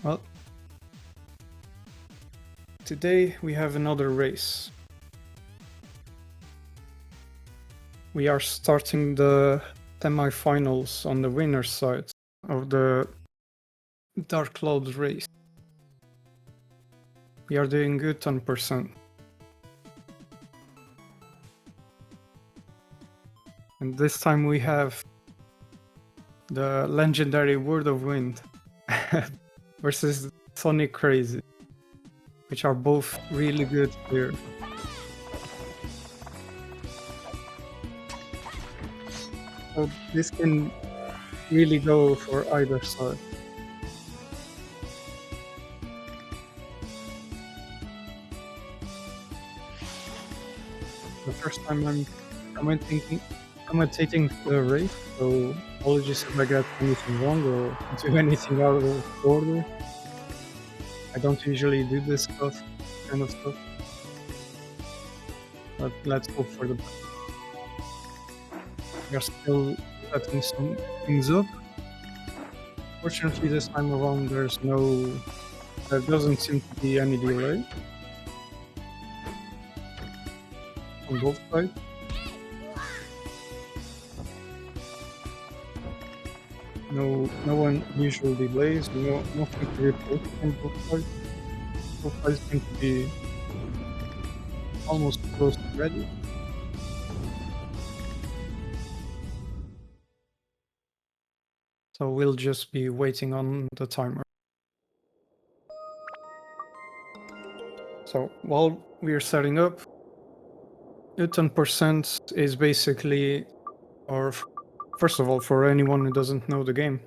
Well, today we have another race. We are starting the semi-finals on the winner's side of the Dark Cloud race. We are doing Utan %. And this time we have the legendary WordofWind versus Sonickrazy, which are both really good here. So this can really go for either side. The first time I'm commentating the race, so apologies if I get anything wrong or do anything out of order. I don't usually do this kind of stuff. But let's hope for the best. We are still setting some things up. Fortunately, this time around there doesn't seem to be any delay on both sides. No unusual delays, nothing to report from both sides. Both sides seem to be almost close to ready. So we'll just be waiting on the timer. So while we are setting up, Utan % is basically, or first of all, for anyone who doesn't know the game,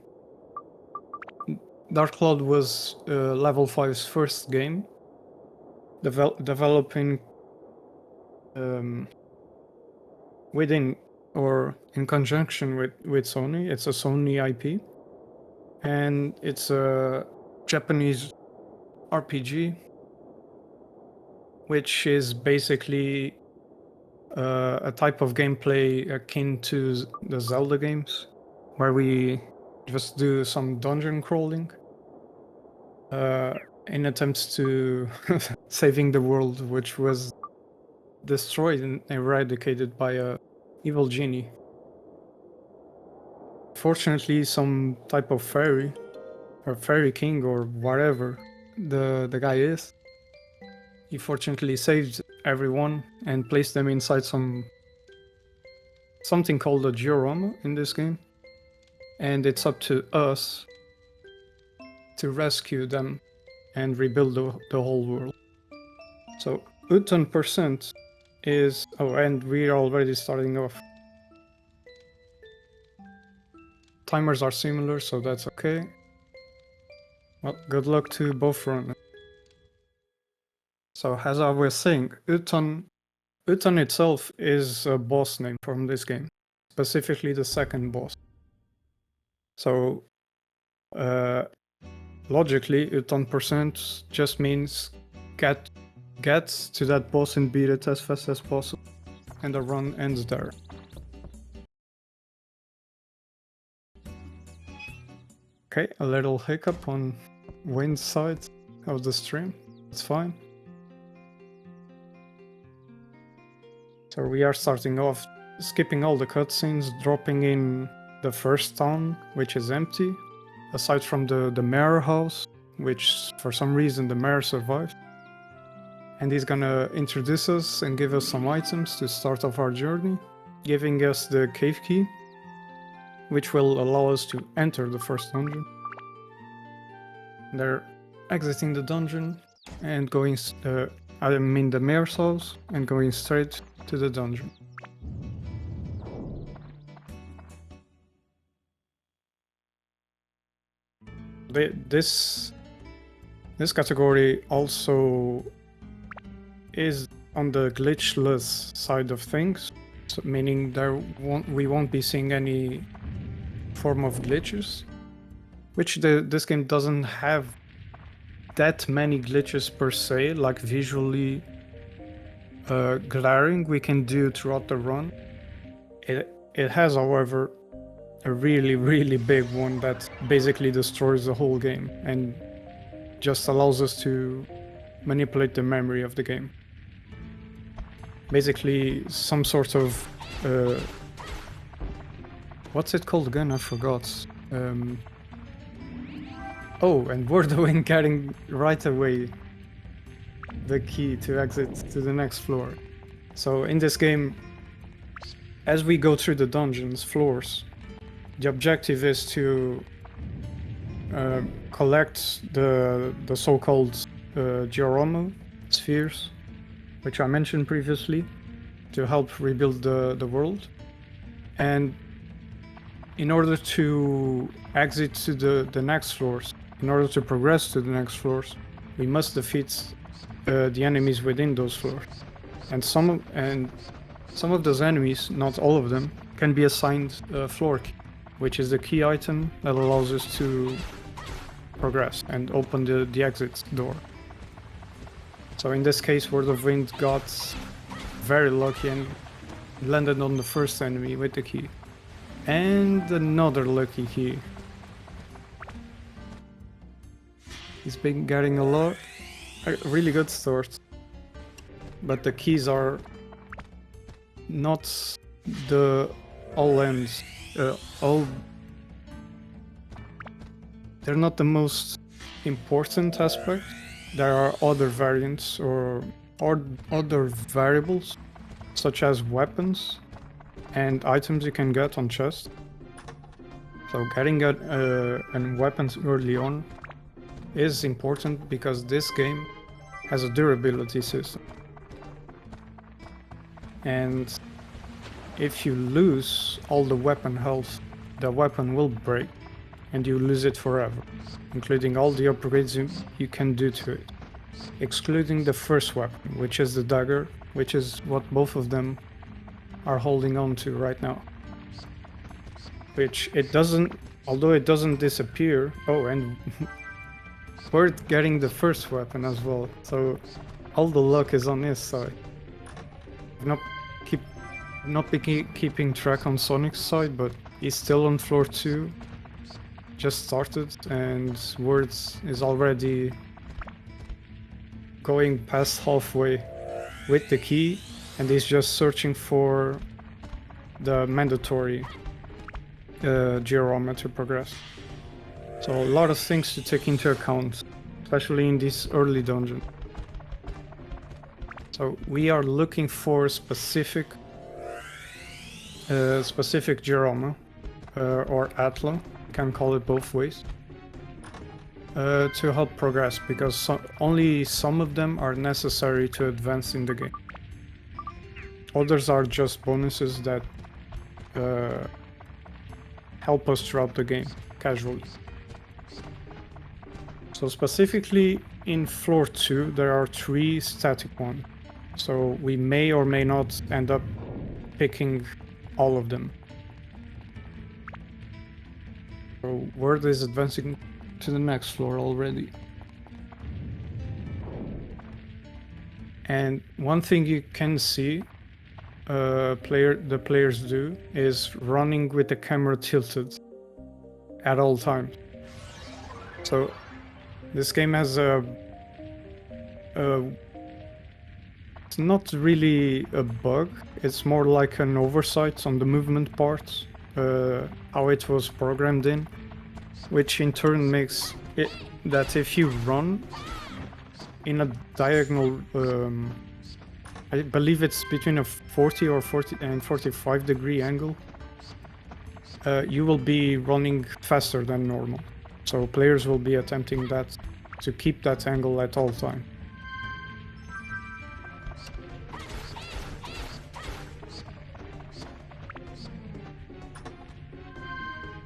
Dark Cloud was Level 5's first game, developing within or in conjunction with Sony. It's a Sony IP, and it's a Japanese RPG, which is basically a type of gameplay akin to the Zelda games, where we just do some dungeon crawling in attempts to saving the world, which was destroyed and eradicated by a evil genie. Fortunately, some type of fairy, or fairy king, or whatever the guy is, he fortunately saved everyone and placed them inside something called a diorama in this game, and it's up to us to rescue them and rebuild the whole world. So Utan % is... oh, and we're already starting off. Timers are similar, so that's okay. Well, good luck to both runners. So as I was saying, Utan itself is a boss name from this game, specifically the second boss. So logically, Utan % just means get to that boss and beat it as fast as possible, and the run ends there. Okay, a little hiccup on Wind's side of the stream. It's fine. So we are starting off, skipping all the cutscenes, dropping in the first town, which is empty, aside from the mayor house, which for some reason the mayor survived. And he's gonna introduce us and give us some items to start off our journey, giving us the cave key, which will allow us to enter the first dungeon. They're exiting the dungeon and going, I mean the mayor's house, and going straight to the dungeon. This category also is on the glitchless side of things, so meaning we won't be seeing any form of glitches, which this game doesn't have that many glitches per se, like visually glaring we can do throughout the run. It has, however, a really big one that basically destroys the whole game, and just allows us to manipulate the memory of the game. Basically, some sort of what's it called again? I forgot. Oh, and WordofWind getting right away the key to exit to the next floor. So in this game, as we go through the dungeons, floors, the objective is to collect the so-called Georoma spheres, which I mentioned previously, to help rebuild the world. And in order to exit to the next floors, in order to progress to the next floors, we must defeat the enemies within those floors. And some of those enemies, not all of them, can be assigned a floor key, which is the key item that allows us to progress and open the exit door. So in this case, WordofWind got very lucky and landed on the first enemy with the key. And another lucky key. He's been getting a really good start. But the keys are not the all ends. They're not the most important aspect. There are other variants or other variables, such as weapons and items you can get on chest. So getting weapons early on is important because this game has a durability system. And if you lose all the weapon health, the weapon will break and you lose it forever, including all the upgrades you can do to it, excluding the first weapon, which is the dagger, which is what both of them are holding on to right now. Which it doesn't, although it doesn't disappear. Oh, and we're getting the first weapon as well, so all the luck is on his side. Not keeping track on Sonic's side, but he's still on floor 2. Just started, and Words is already going past halfway with the key, and he's just searching for the mandatory Georoma to progress. So a lot of things to take into account, especially in this early dungeon. So we are looking for specific Georoma or Atla, you can call it both ways, to help progress, because only some of them are necessary to advance in the game. Others are just bonuses that help us throughout the game casually. So specifically in floor 2 there are 3 static ones, so we may or may not end up picking all of them. So Word is advancing to the next floor already. And one thing you can see the players do is running with the camera tilted at all times. So this game has it's not really a bug, it's more like an oversight on the movement part, how it was programmed in, which in turn makes it that if you run in a diagonal, I believe it's between a 40 and 45 degree angle, you will be running faster than normal. So players will be attempting to keep that angle at all time.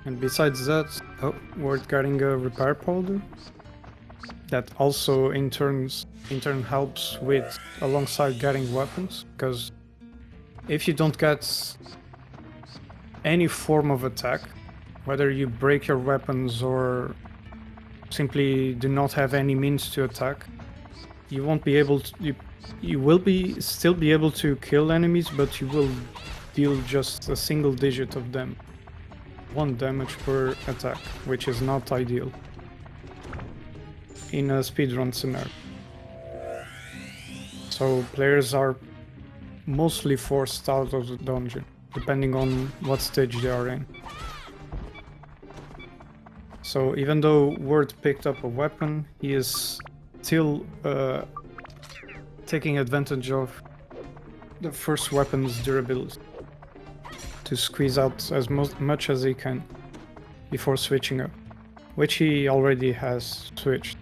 And besides that, we're getting a repair powder that also in turn helps with alongside getting weapons, because if you don't get any form of attack, whether you break your weapons or simply do not have any means to attack, you won't be able to. You will still be able to kill enemies, but you will deal just a single digit of them. 1 damage per attack, which is not ideal. in a speedrun scenario. So players are mostly forced out of the dungeon, depending on what stage they are in. So even though Word picked up a weapon, he is still taking advantage of the first weapon's durability to squeeze out as much as he can before switching up, which he already has switched.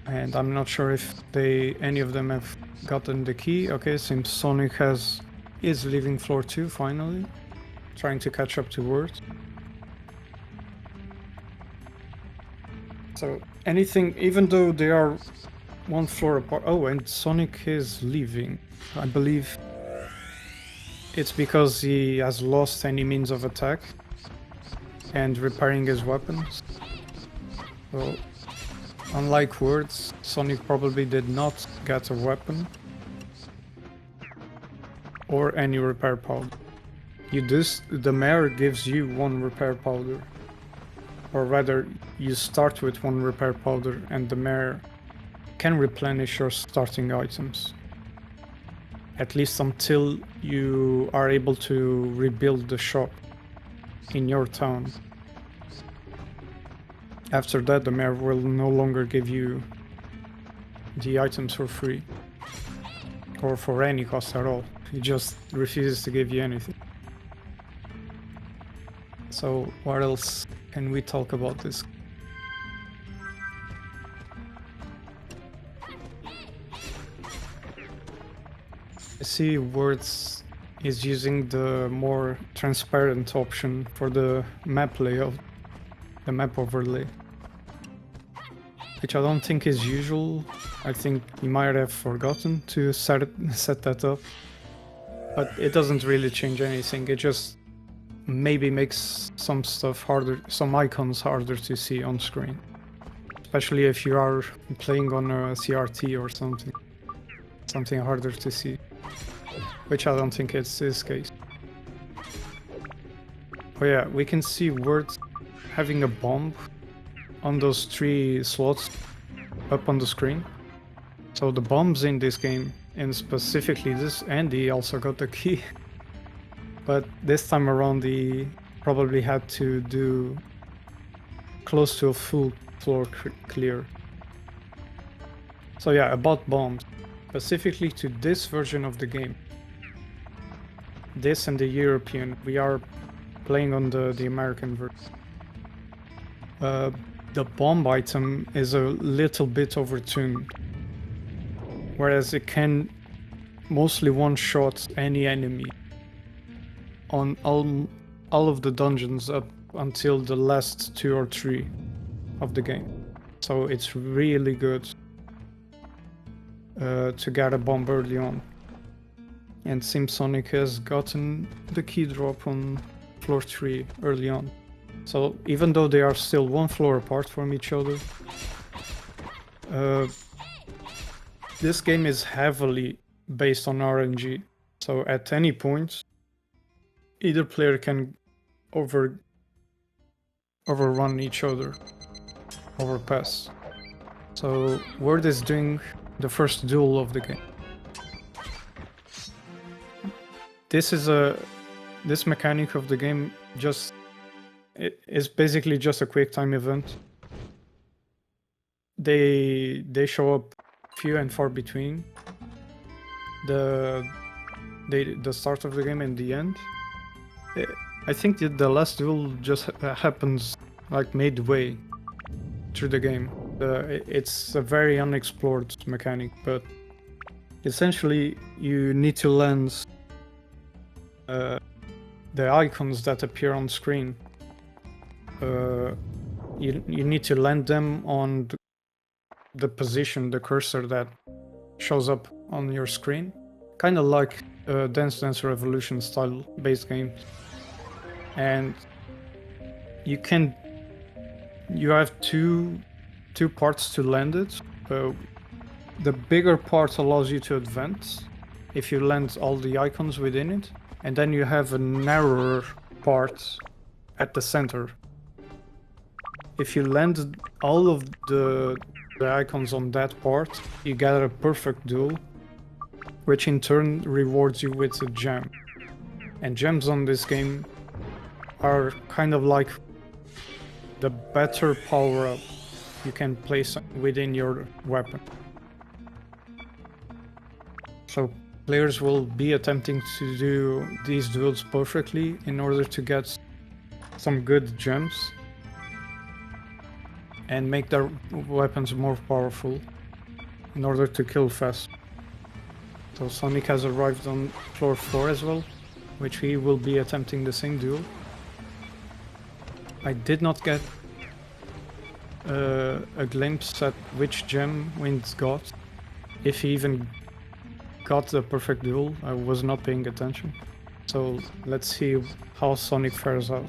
And I'm not sure if any of them have gotten the key. Okay, seems Sonic is leaving floor 2 finally, trying to catch up to Word. So anything, even though they are one floor apart. Oh, and Sonic is leaving. I believe it's because he has lost any means of attack and repairing his weapons. So, unlike Words, Sonic probably did not get a weapon or any repair powder. The mayor gives you one repair powder, or rather, you start with one repair powder, and the mayor can replenish your starting items, at least until you are able to rebuild the shop in your town. After that, the mayor will no longer give you the items for free, or for any cost at all. He just refuses to give you anything. So what else can we talk about this? I see Words is using the more transparent option for the map layout, the map overlay, which I don't think is usual. I think he might have forgotten to set that up, but it doesn't really change anything. It just maybe makes some stuff harder, some icons harder to see on screen, especially if you are playing on a CRT or something harder to see, which I don't think it's this case. Oh yeah, we can see Words having a bomb on those 3 slots up on the screen. So the bombs in this game, and specifically this, Andy also got the key. But this time around he probably had to do close to a full floor clear. So yeah, about bombs, specifically to this version of the game. This and the European, we are playing on the American version. The bomb item is a little bit overtuned, whereas it can mostly one-shot any enemy on all of the dungeons up until the last 2 or 3 of the game. So it's really good to get a bomb early on. And seems Sonic has gotten the key drop on floor 3 early on. So even though they are still 1 floor apart from each other, this game is heavily based on RNG. So at any point, either player can overrun each other, overpass. So Word is doing the first duel of the game. This mechanic of the game is basically just a quick time event. They show up few and far between the start of the game and the end. I think that the last duel just happens like midway through the game. It's a very unexplored mechanic, but essentially you need to land the icons that appear on screen. You need to land them on the position, the cursor that shows up on your screen, kind of like Dance Dance Revolution style based game. And you have two parts to land it. The bigger part allows you to advance if you land all the icons within it, and then you have a narrower part at the center if you land all of the icons on that part, you get a perfect duel, which in turn rewards you with a gem. And gems on this game are kind of like the better power-up you can place within your weapon. So players will be attempting to do these duels perfectly in order to get some good gems and make their weapons more powerful in order to kill fast. So Sonic has arrived on floor 4 as well, which he will be attempting the same duel. I did not get a glimpse at which gem Wind got, if he even got the perfect duel. I was not paying attention. So let's see how Sonic fares out.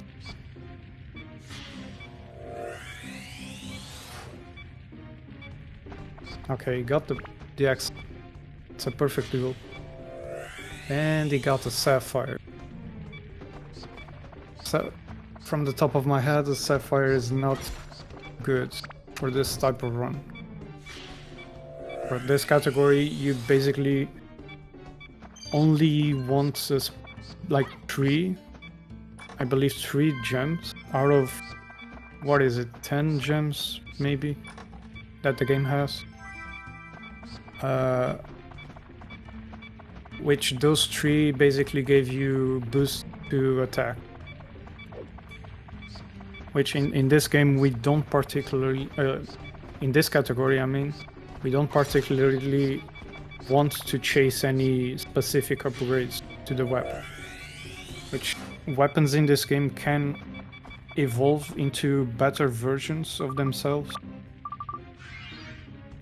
Okay, he got the X. It's a perfect duel. And he got a Sapphire. So, from the top of my head, the Sapphire is not good for this type of run. For this category, you basically only want like 3, I believe 3 gems out of, what is it, 10 gems maybe that the game has. Which those 3 basically gave you boost to attack. Which in this game we don't particularly, in this category I mean, we don't particularly want to chase any specific upgrades to the weapon. Which weapons in this game can evolve into better versions of themselves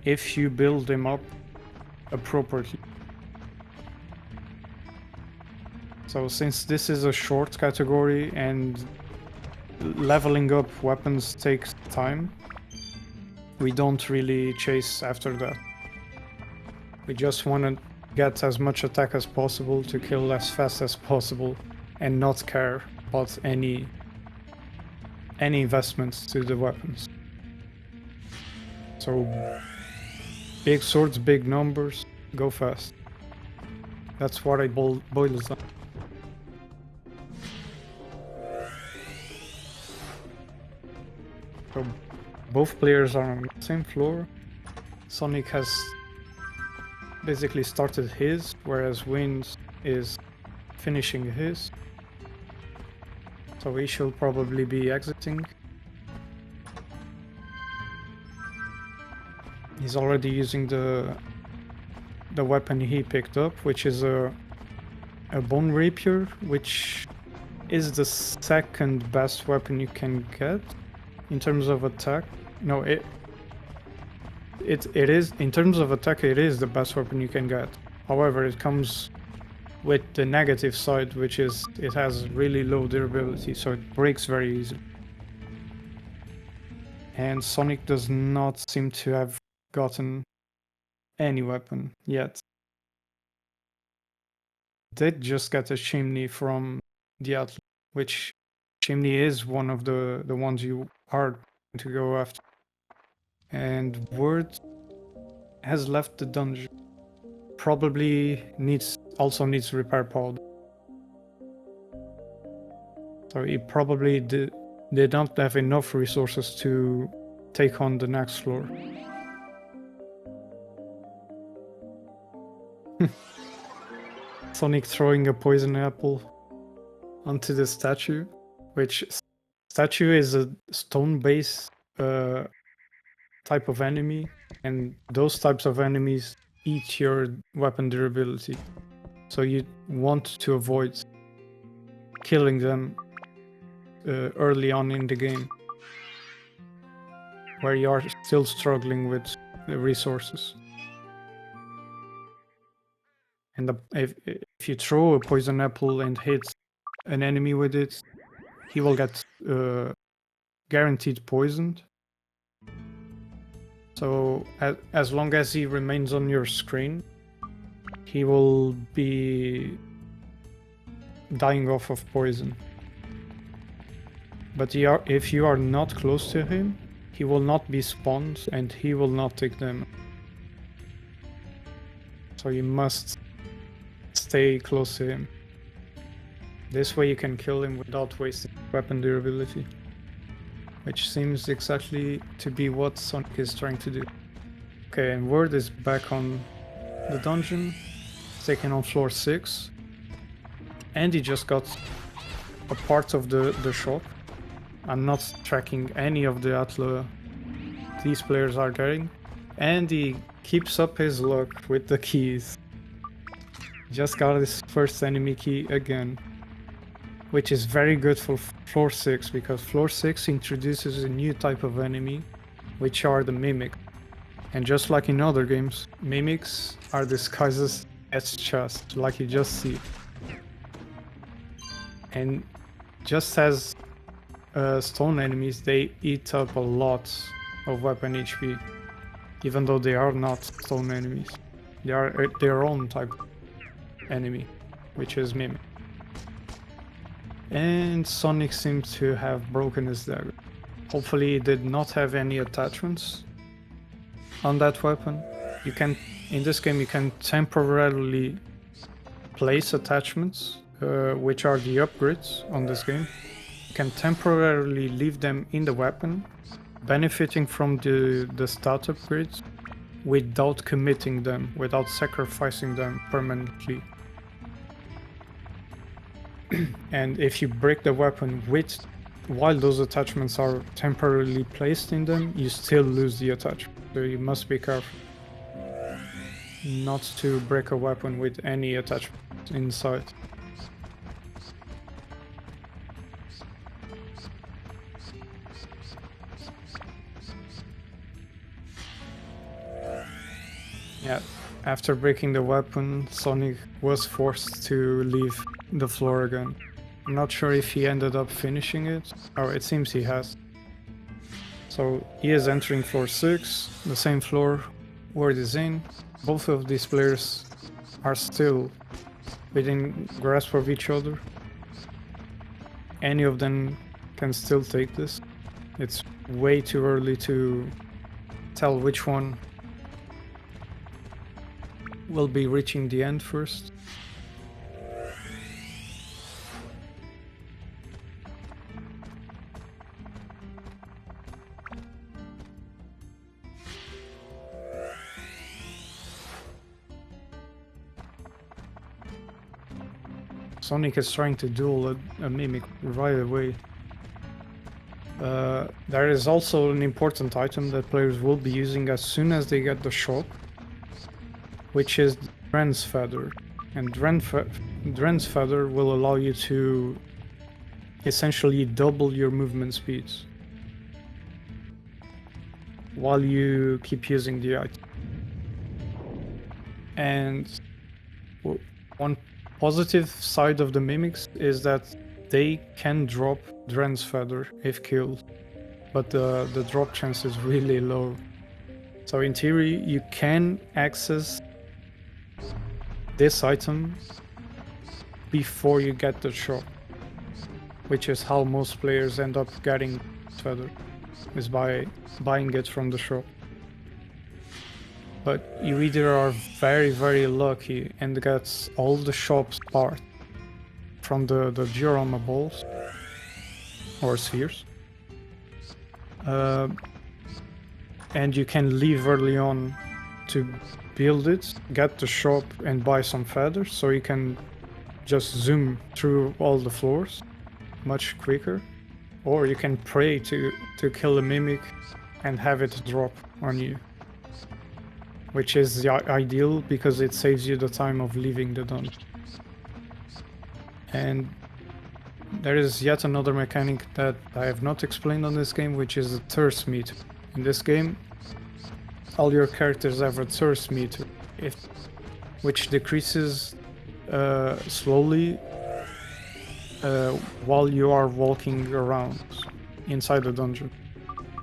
if you build them up appropriately. So since this is a short category and leveling up weapons takes time, we don't really chase after that. We just want to get as much attack as possible to kill as fast as possible and not care about any investments to the weapons. So big swords, big numbers, go fast. That's what I boil it down. So both players are on the same floor. Sonic has basically started his, whereas Wind is finishing his. So he should probably be exiting. He's already using the weapon he picked up, which is a bone rapier, which is the second best weapon you can get in terms of attack. No, it is, in terms of attack, it is the best weapon you can get. However, it comes with the negative side, which is it has really low durability, so it breaks very easily. And Sonic does not seem to have gotten any weapon yet. Did just get a chimney from the athlete, which chimney is one of the ones you are going to go after. And Word has left the dungeon. Probably also needs repair powder. So he probably did not have enough resources to take on the next floor. Sonic throwing a poison apple onto the statue, which statue is a stone-based type of enemy, and those types of enemies eat your weapon durability. So you want to avoid killing them early on in the game, where you are still struggling with the resources. And if you throw a poison apple and hit an enemy with it, he will get guaranteed poisoned. So as long as he remains on your screen, he will be dying off of poison. But if you are not close to him, he will not be spawned and he will not take them. So you must stay close to him. This way you can kill him without wasting weapon durability. Which seems exactly to be what Sonic is trying to do. Okay, and Word is back on the dungeon, taking on floor 6. And he just got a part of the shop. I'm not tracking any of the Atla these players are getting. And he keeps up his luck with the keys. Just got his first enemy key again. Which is very good for floor 6, because floor 6 introduces a new type of enemy, which are the Mimics. And just like in other games, Mimics are disguises as chests, like you just see. And just as stone enemies, they eat up a lot of weapon HP, even though they are not stone enemies. They are their own type of enemy, which is Mimic. And Sonic seems to have broken his dagger. Hopefully he did not have any attachments on that weapon. You can, in this game, you can temporarily place attachments, which are the upgrades on this game. You can temporarily leave them in the weapon, benefiting from the stat upgrades without committing them, without sacrificing them permanently. And if you break the weapon while those attachments are temporarily placed in them, you still lose the attachment. So you must be careful not to break a weapon with any attachment inside. Yeah, after breaking the weapon, Sonic was forced to leave the floor again. I'm not sure if he ended up finishing it. Oh, it seems he has. So he is entering floor 6, the same floor Word is in. Both of these players are still within grasp of each other. Any of them can still take this. It's way too early to tell which one will be reaching the end first. Sonic is trying to duel a Mimic right away. There is also an important item that players will be using as soon as they get the shop, which is Dren's Feather. And Dren's Feather will allow you to essentially double your movement speeds while you keep using the item. And one positive side of the Mimics is that they can drop Dren's Feather if killed, but the drop chance is really low. So in theory, you can access this item before you get the shop, which is how most players end up getting Feather, is by buying it from the shop. But you either are very, very lucky and get all the shop's parts from the diorama balls or spheres, and you can leave early on to build it, get the shop and buy some feathers, so you can just zoom through all the floors much quicker. Or you can pray to kill a Mimic and have it drop on you, which is the ideal because it saves you the time of leaving the dungeon. And there is yet another mechanic that I have not explained on this game, which is the thirst meter. In this game, all your characters have a thirst meter, which decreases slowly while you are walking around inside the dungeon.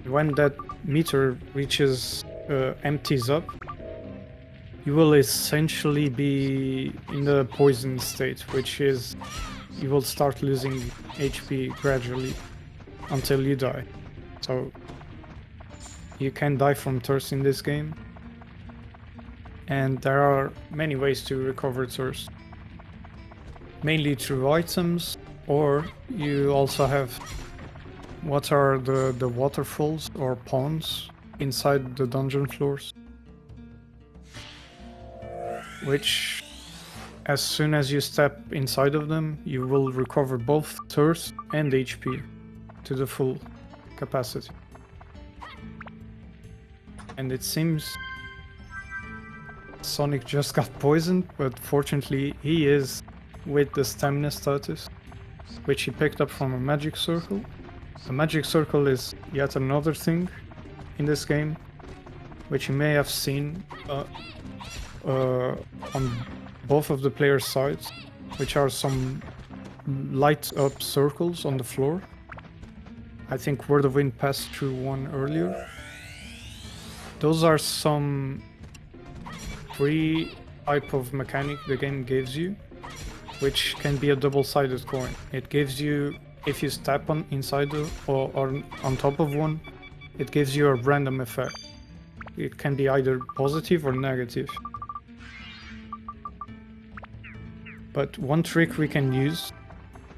When that meter reaches empties up, you will essentially be in the poison state, which is you will start losing HP gradually. until you die. So you can die from thirst in this game. And there are many ways to recover thirst. Mainly through items, or you also have what are the waterfalls or ponds inside the dungeon floors, which as soon as you step inside of them, you will recover both thirst and HP to the full capacity. And it seems Sonic just got poisoned, but fortunately he is with the stamina status, which he picked up from a magic circle. A magic circle is yet another thing in this game, which you may have seen on both of the players' sides, which are some light up circles on the floor. I think WordofWind passed through one earlier. Those are some free type of mechanic the game gives you, which can be a double-sided coin. It gives you, if you step on inside or on top of one, it gives you a random effect. It can be either positive or negative. But one trick we can use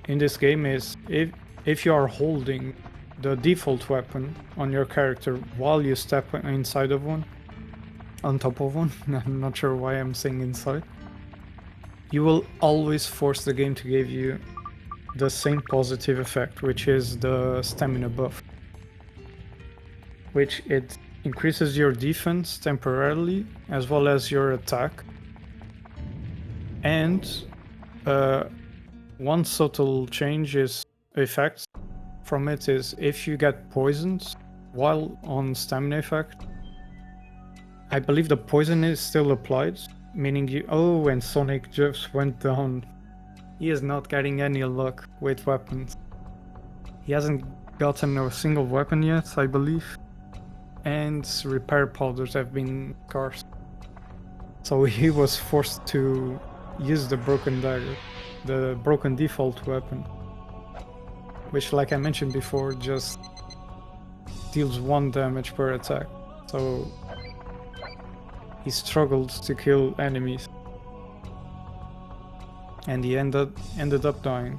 in this game is if you are holding the default weapon on your character while you step inside of one, on top of one, I'm not sure why I'm saying inside, you will always force the game to give you the same positive effect, which is the stamina buff, which it increases your defense temporarily as well as your attack. And one subtle change is effects from it is if you get poisoned while on stamina effect, I believe the poison is still applied, meaning you, oh, and Sonic just went down. He is not getting any luck with weapons. He hasn't gotten a single weapon yet, I believe, and repair powders have been scarce. So he was forced to use the broken dagger, the broken default weapon, which, like I mentioned before, just deals 1 damage per attack. So he struggled to kill enemies, and he ended up dying.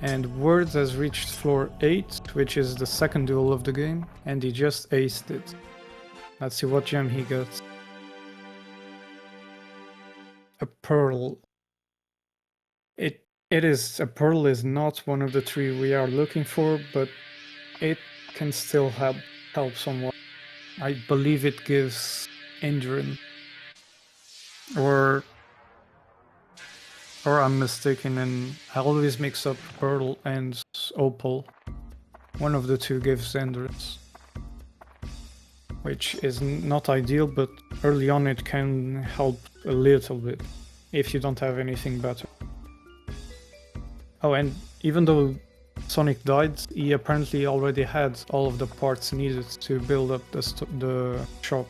And Word has reached floor 8, which is the second duel of the game, and he just aced it. Let's see what gem he gets. A pearl. A pearl is not one of the 3 we are looking for, but it can still help someone. I believe it gives endurance. Or I'm mistaken, and I always mix up pearl and opal. One of the 2 gives endurance, which is not ideal, but early on it can help a little bit if you don't have anything better. Oh, and even though Sonic died, he apparently already had all of the parts needed to build up the shop.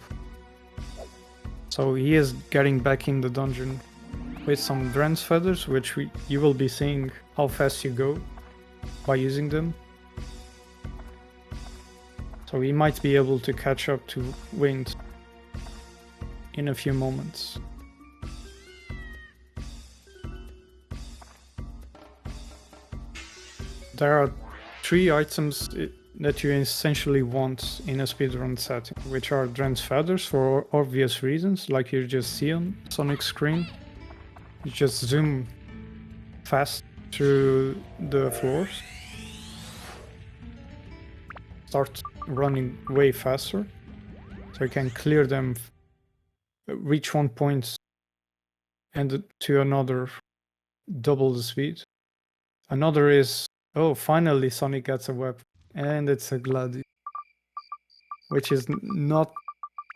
So he is getting back in the dungeon with some Dren's feathers, which you will be seeing how fast you go by using them. So he might be able to catch up to Wind in a few moments. There are 3 items that you essentially want in a speedrun setting, which are Dren's feathers for obvious reasons, like you just see on Sonic's screen. You just zoom fast through the floors, start running way faster, so you can clear them, reach one point and to another, double the speed. Another is, oh, finally Sonic gets a weapon, and it's a Gladi, which is not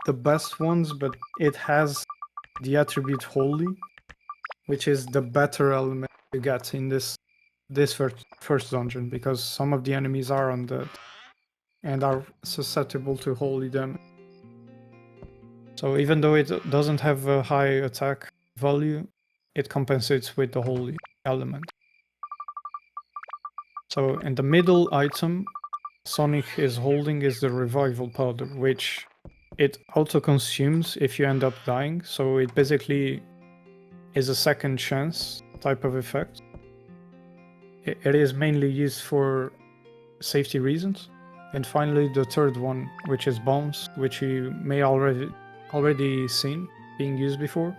the best ones, but it has the attribute Holy, which is the better element to get in this first dungeon, because some of the enemies are undead and are susceptible to holy damage. So even though it doesn't have a high attack value, it compensates with the holy element. So in the middle item Sonic is holding is the revival powder, which it auto-consumes if you end up dying, so it basically is a second chance type of effect. It is mainly used for safety reasons. And finally the third one, which is bombs, which you may already seen being used before.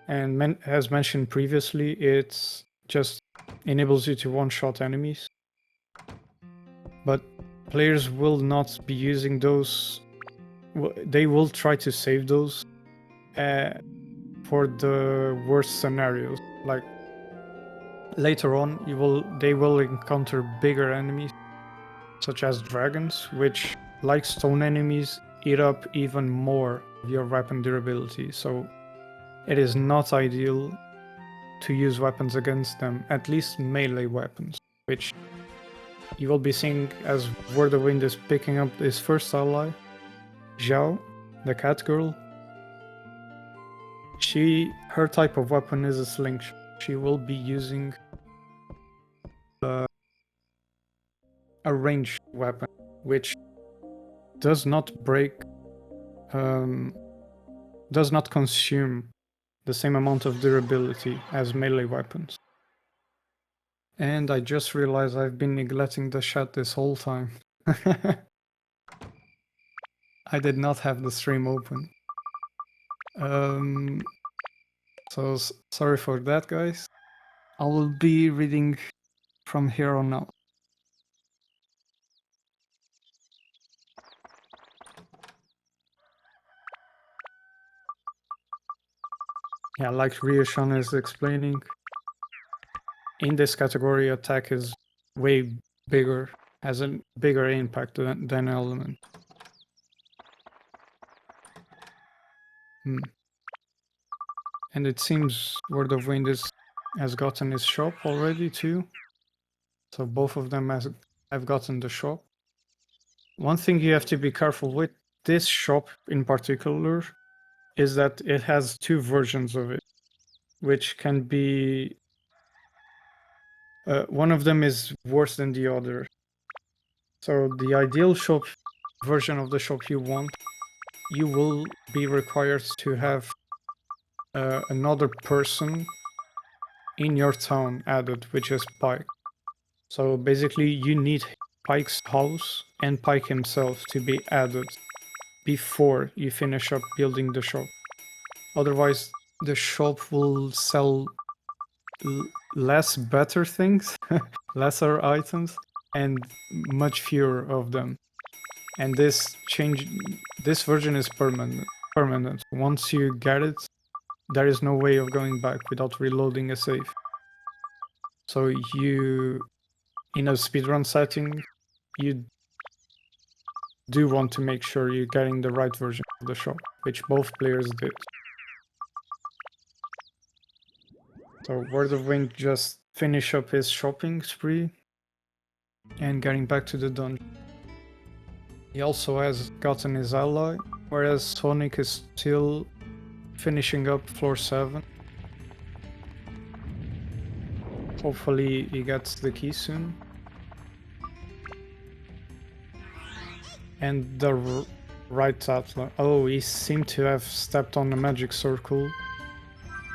And as mentioned previously, it just enables you to one-shot enemies. But players will not be using those. They will try to save those for the worst scenarios. Like later on, they will encounter bigger enemies, such as dragons, which, like stone enemies, eat up even more of your weapon durability. So it is not ideal to use weapons against them, at least melee weapons, which you will be seeing as WordofWind is picking up his first ally, Zhao, the cat girl. Her type of weapon is a slingshot. She will be using a ranged weapon, which does not does not consume the same amount of durability as melee weapons. And I just realized I've been neglecting the chat this whole time. I did not have the stream open. So sorry for that, guys. I will be reading from here on out. Yeah, like Ryushan is explaining, in this category, attack is way bigger, has a bigger impact than element. And it seems WordofWind has gotten his shop already too. So both of them have gotten the shop. One thing you have to be careful with this shop in particular is that it has two versions of it, which can be... one of them is worse than the other. So the ideal shop version of the shop you want, you will be required to have another person in your town added, which is Pike. So basically you need Pike's house and Pike himself to be added before you finish up building the shop. Otherwise the shop will sell less better things, lesser items, and much fewer of them. And this version is permanent. Once you get it, there is no way of going back without reloading a save. So you, in a speedrun setting, you do want to make sure you're getting the right version of the shop, which both players did. So WordofWind just finished up his shopping spree and getting back to the dungeon. He also has gotten his ally, whereas Sonic is still finishing up floor 7. Hopefully he gets the key soon. And the right atlas. Oh, he seemed to have stepped on a magic circle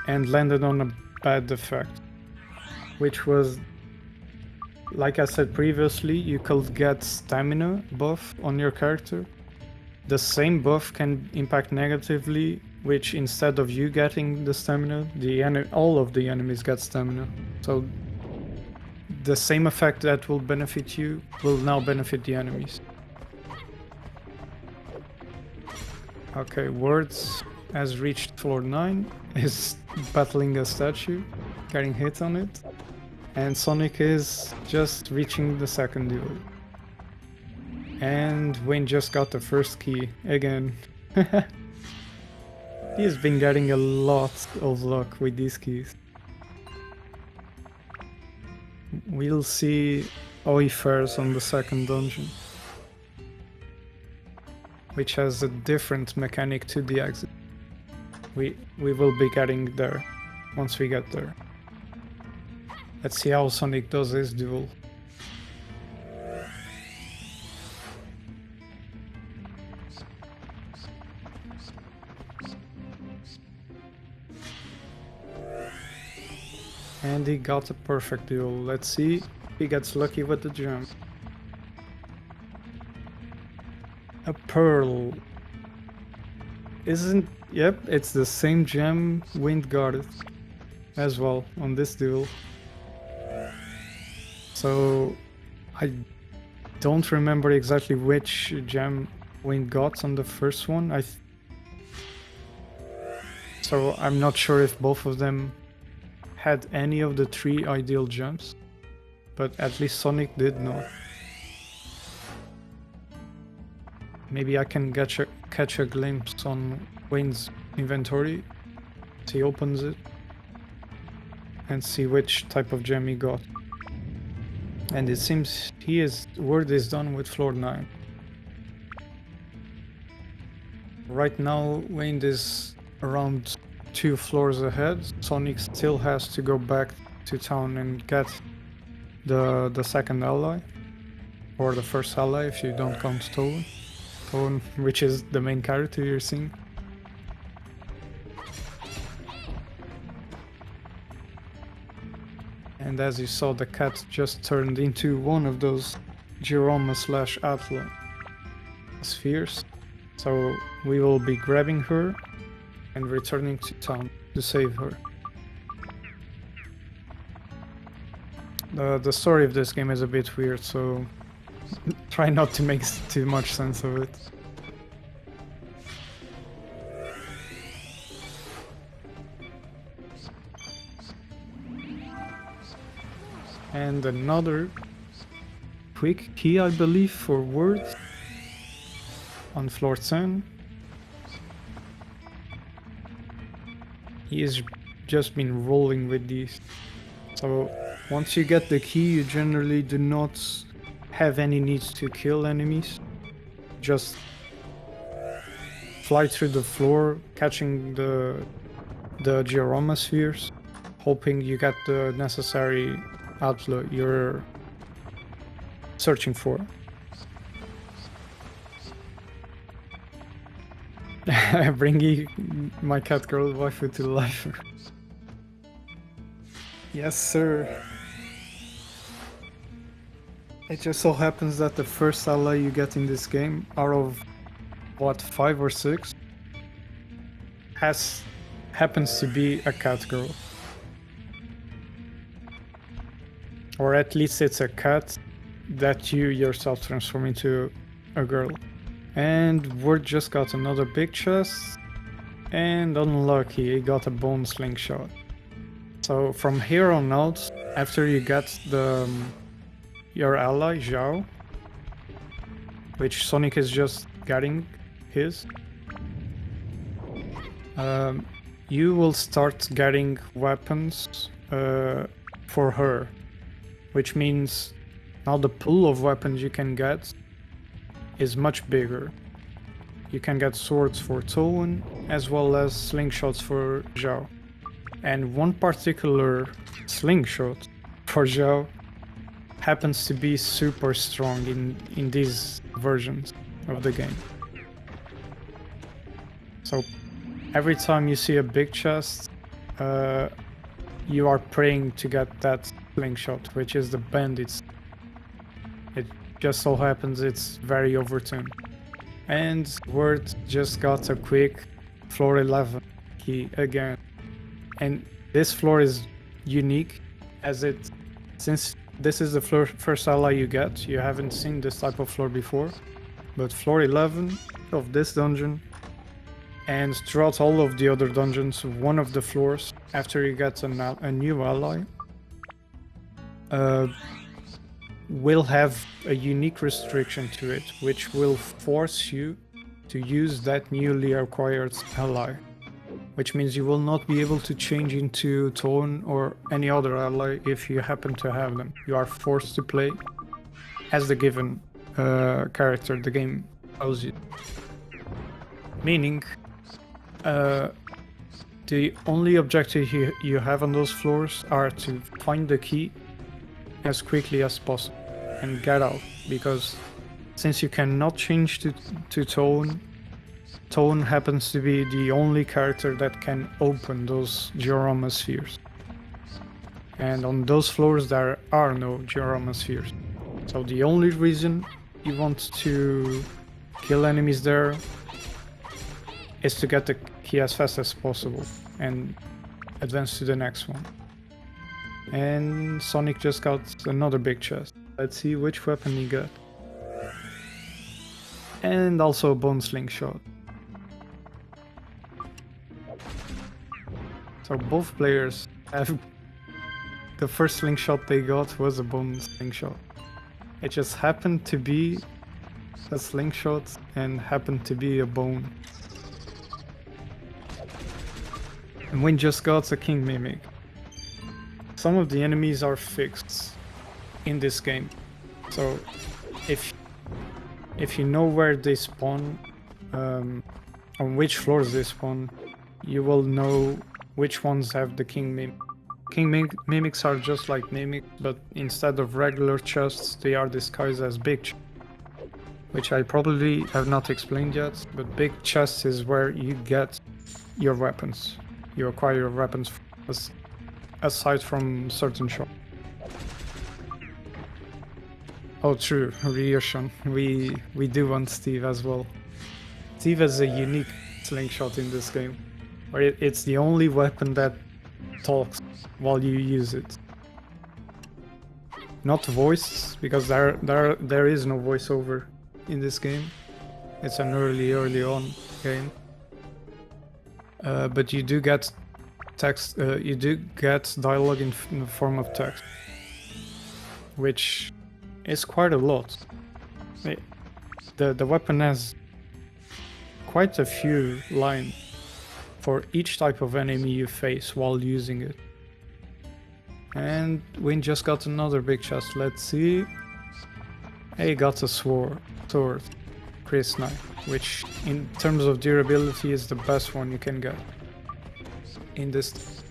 and landed on a bad effect, which was, like I said previously, you could get stamina buff on your character. The same buff can impact negatively, which instead of you getting the stamina, all of the enemies get stamina. So the same effect that will benefit you will now benefit the enemies. Okay, Words has reached floor 9, is battling a statue, getting hit on it, and Sonic is just reaching the second duel. And Wayne just got the first key again. He's been getting a lot of luck with these keys. We'll see how he fares on the second dungeon, which has a different mechanic to the exit. We will be getting there once we get there. Let's see how Sonic does his duel. And he got a perfect duel. Let's see if he gets lucky with the gem. A pearl. Isn't... Yep, it's the same gem Wind got it as well on this duel. So I don't remember exactly which gem Wind got on the first one. So I'm not sure if both of them had any of the 3 ideal gems, but at least Sonic did not. Maybe I can catch a glimpse on Wayne's inventory. He opens it and see which type of gem he got. And it seems Word is done with floor 9. Right now Wayne is around 2 floors ahead. Sonic still has to go back to town and get the second ally, or the first ally if you don't count Toon, which is the main character you're seeing. And as you saw, the cat just turned into one of those Giroma/Atla spheres. So we will be grabbing her and returning to town to save her. The story of this game is a bit weird, so try not to make too much sense of it. And another quick key, I believe, for Word on floor 10. He has just been rolling with these. So once you get the key, you generally do not have any need to kill enemies. Just fly through the floor, catching the Giroma spheres, hoping you get the necessary Atla you're searching for. Bringing my cat girl waifu to life. Yes, sir. It just so happens that the first ally you get in this game, out of what, 5 or 6, happens to be a cat girl. Or at least it's a cat that you yourself transform into a girl. And Word just got another big chest, and unlucky, he got a bone slingshot. So from here on out, after you get your ally, Zhao, which Sonic is just getting his, you will start getting weapons for her, which means now the pool of weapons you can get is much bigger. You can get swords for Toon as well as slingshots for Zhao. And one particular slingshot for Zhao happens to be super strong in these versions of the game. So every time you see a big chest, you are praying to get that slingshot, which is the bandits. It just so happens it's very overtuned. And Word just got a quick floor 11 key again. And this floor is unique since this is the first ally you get. You haven't seen this type of floor before, but floor 11 of this dungeon, and throughout all of the other dungeons, one of the floors after you get a new ally will have a unique restriction to it, which will force you to use that newly acquired ally, which means you will not be able to change into Toon or any other ally if you happen to have them. You are forced to play as the given character the game allows you. Meaning, the only objective you have on those floors are to find the key as quickly as possible and get out, because since you cannot change to Toon, Toon happens to be the only character that can open those Giroma spheres. And on those floors there are no geomospheres. So the only reason you want to kill enemies there is to get the key as fast as possible and advance to the next one. And Sonic just got another big chest. Let's see which weapon he got. And also a bone slingshot. So both players have... The first slingshot they got was a bone slingshot. It just happened to be a slingshot and happened to be a bone. And Wind just got a King Mimic. Some of the enemies are fixed in this game. So if you know where they spawn, on which floors they spawn, you will know which ones have the King Mimic. Mimics are just like mimics, but instead of regular chests, they are disguised as big chests, which I probably have not explained yet, but big chests is where you get your weapons. You acquire your weapons aside from certain shops. Oh true, Ryushan. We do want Steve as well. Steve has a unique slingshot in this game, where it's the only weapon that talks while you use it. Not voiced, because there is no voiceover in this game. It's an early on game. But you do get text. You do get dialogue in the form of text, which is quite a lot. The weapon has quite a few lines for each type of enemy you face while using it. And Wind just got another big chest. Let's see. He got a sword, Chris Knife, which in terms of durability is the best one you can get in this.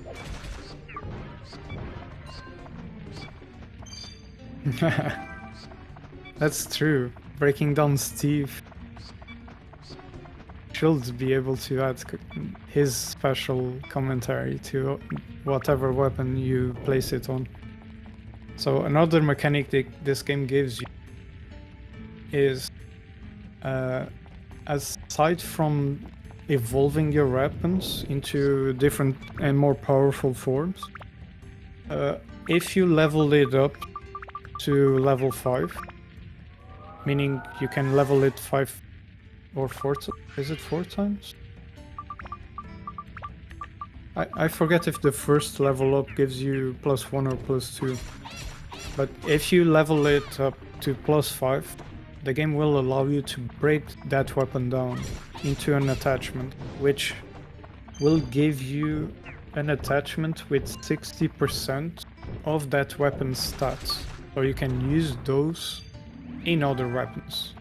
That's true. Breaking down Steve should be able to add his special commentary to whatever weapon you place it on. So another mechanic this game gives you is, aside from evolving your weapons into different and more powerful forms, if you level it up to level 5, meaning you can level it 5 or 4 is it 4 times? I forget if the first level up gives you +1 or +2, but if you level it up to +5, the game will allow you to break that weapon down into an attachment, which will give you an attachment with 60% of that weapon's stats, so you can use those in other weapons.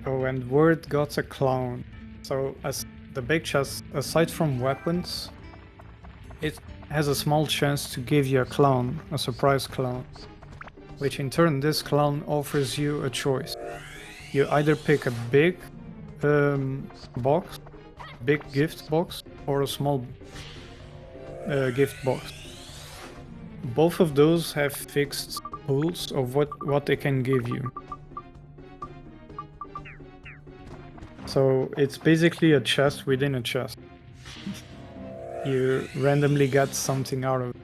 Oh, and Word got a clown. So as the big chest, aside from weapons, it has a small chance to give you a clown, a surprise clown, which in turn this clown offers you a choice. You either pick a big big gift box, or a small gift box. Both of those have fixed rules of what they can give you. So it's basically a chest within a chest. You randomly get something out of it.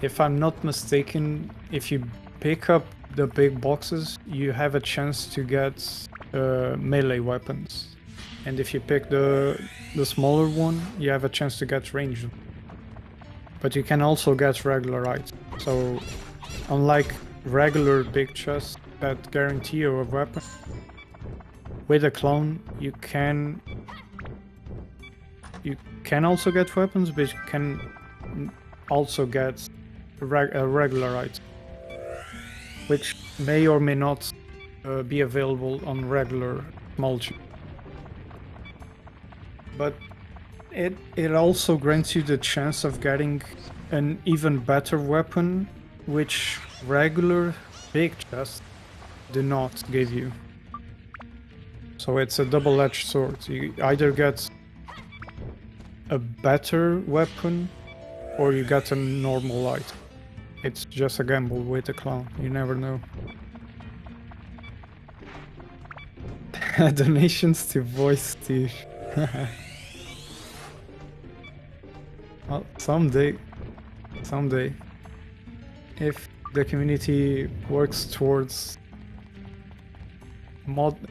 If I'm not mistaken, if you pick up the big boxes, you have a chance to get melee weapons. And if you pick the smaller one, you have a chance to get ranged. But you can also get regular items. So unlike regular big chests that guarantee you a weapon, with a clone you can also get weapons, but you can also get a regular item, which may or may not be available on regular small chests. But it also grants you the chance of getting an even better weapon, which regular big chests do not give you. So it's a double-edged sword. You either get a better weapon or you get a normal item. It's just a gamble with the clown, you never know. Donations to voice Steve. Well, someday, if the community works towards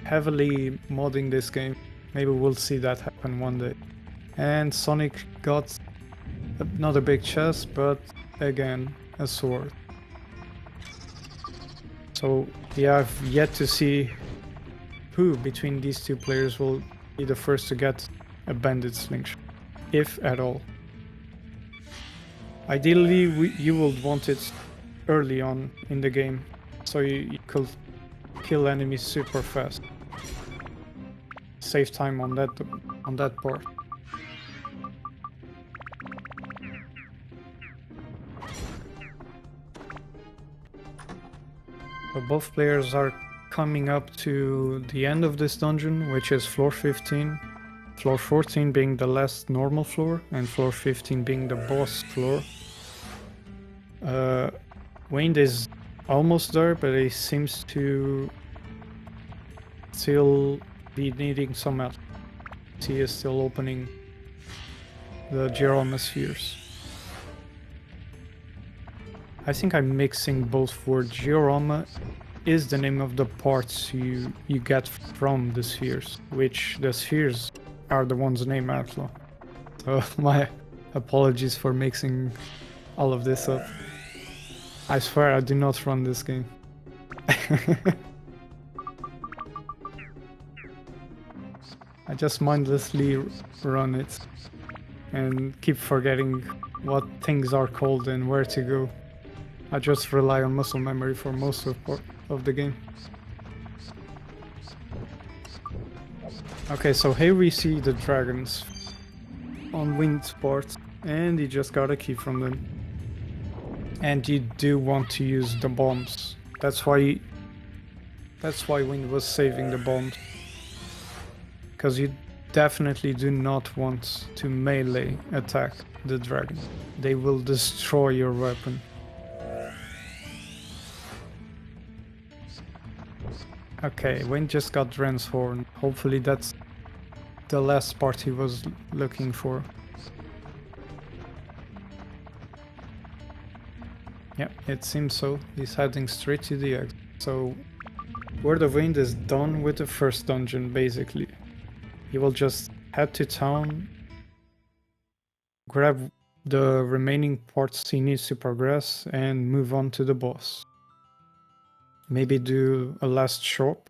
heavily modding this game, maybe we'll see that happen one day. And Sonic got not a big chest, but again, a sword. So yeah, I've yet to see who between these two players will be the first to get a bandit slingshot, if at all. Ideally, you would want it early on in the game, so you could kill enemies super fast. Save time on that part. But both players are coming up to the end of this dungeon, which is floor 15. Floor 14 being the last normal floor, and floor 15 being the boss floor. Wind is almost there, but he seems to still be needing some help. He is still opening the Diorama spheres. I think I'm mixing both words. Diorama is the name of the parts you get from the spheres, which the spheres are the ones named Outlaw. So my apologies for mixing all of this up. I swear I do not run this game. I just mindlessly run it and keep forgetting what things are called and where to go. I just rely on muscle memory for most of the game. Okay, so here we see the dragons on Wind's part, and you just got a key from them. And you do want to use the bombs. That's why Wind was saving the bombs. Because you definitely do not want to melee attack the dragon. They will destroy your weapon. Okay, Wind just got Dren's horn. Hopefully that's the last part he was looking for. Yeah, it seems so. He's heading straight to the exit. So, WordofWind is done with the first dungeon, basically. He will just head to town, grab the remaining parts he needs to progress, and move on to the boss. Maybe do a last shop.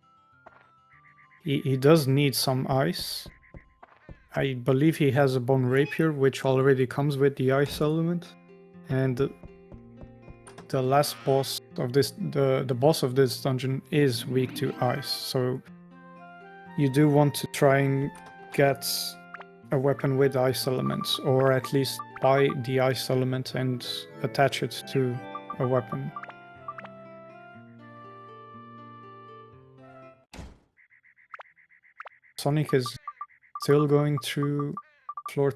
He does need some ice. I believe he has a bone rapier, which already comes with the ice element. And the last boss of this, the boss of this dungeon is weak to ice. So you do want to try and get a weapon with ice elements, or at least buy the ice element and attach it to a weapon. Sonic is still going through floor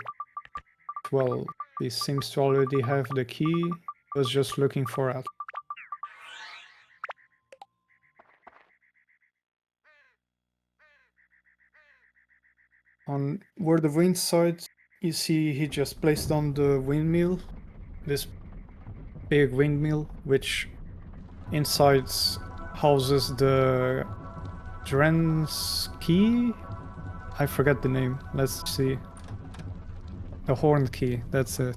12. He seems to already have the key. Was just looking for it. On WordofWind side, you see he just placed on the windmill, this big windmill, which inside houses the Dren's key. I forget the name. Let's see. The horn key, that's it.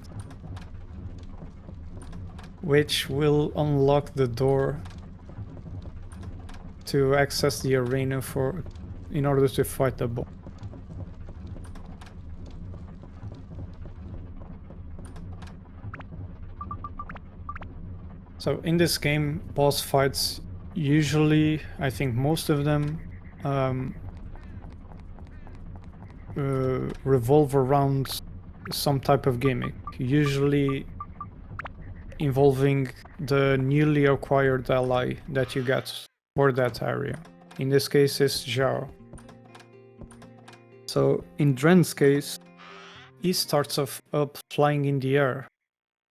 Which will unlock the door to access the arena in order to fight the boss. So in this game, boss fights usually, I think most of them, revolve around some type of gimmick, usually involving the newly acquired ally that you get for that area. In this case, it's Zhao. So in Dren's case, he starts off up flying in the air,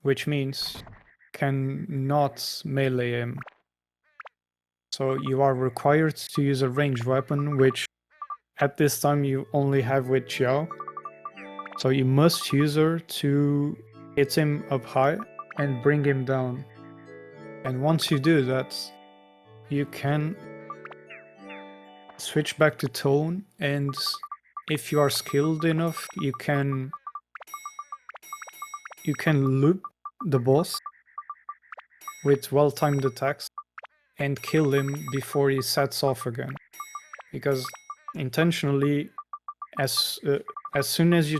which means can not melee him. So you are required to use a ranged weapon, which at this time you only have with Xiao. So you must use her to hit him up high and bring him down. And once you do that, you can switch back to tone, and if you are skilled enough, you can loop the boss with well-timed attacks and kill him before he sets off again. Because intentionally, as soon as you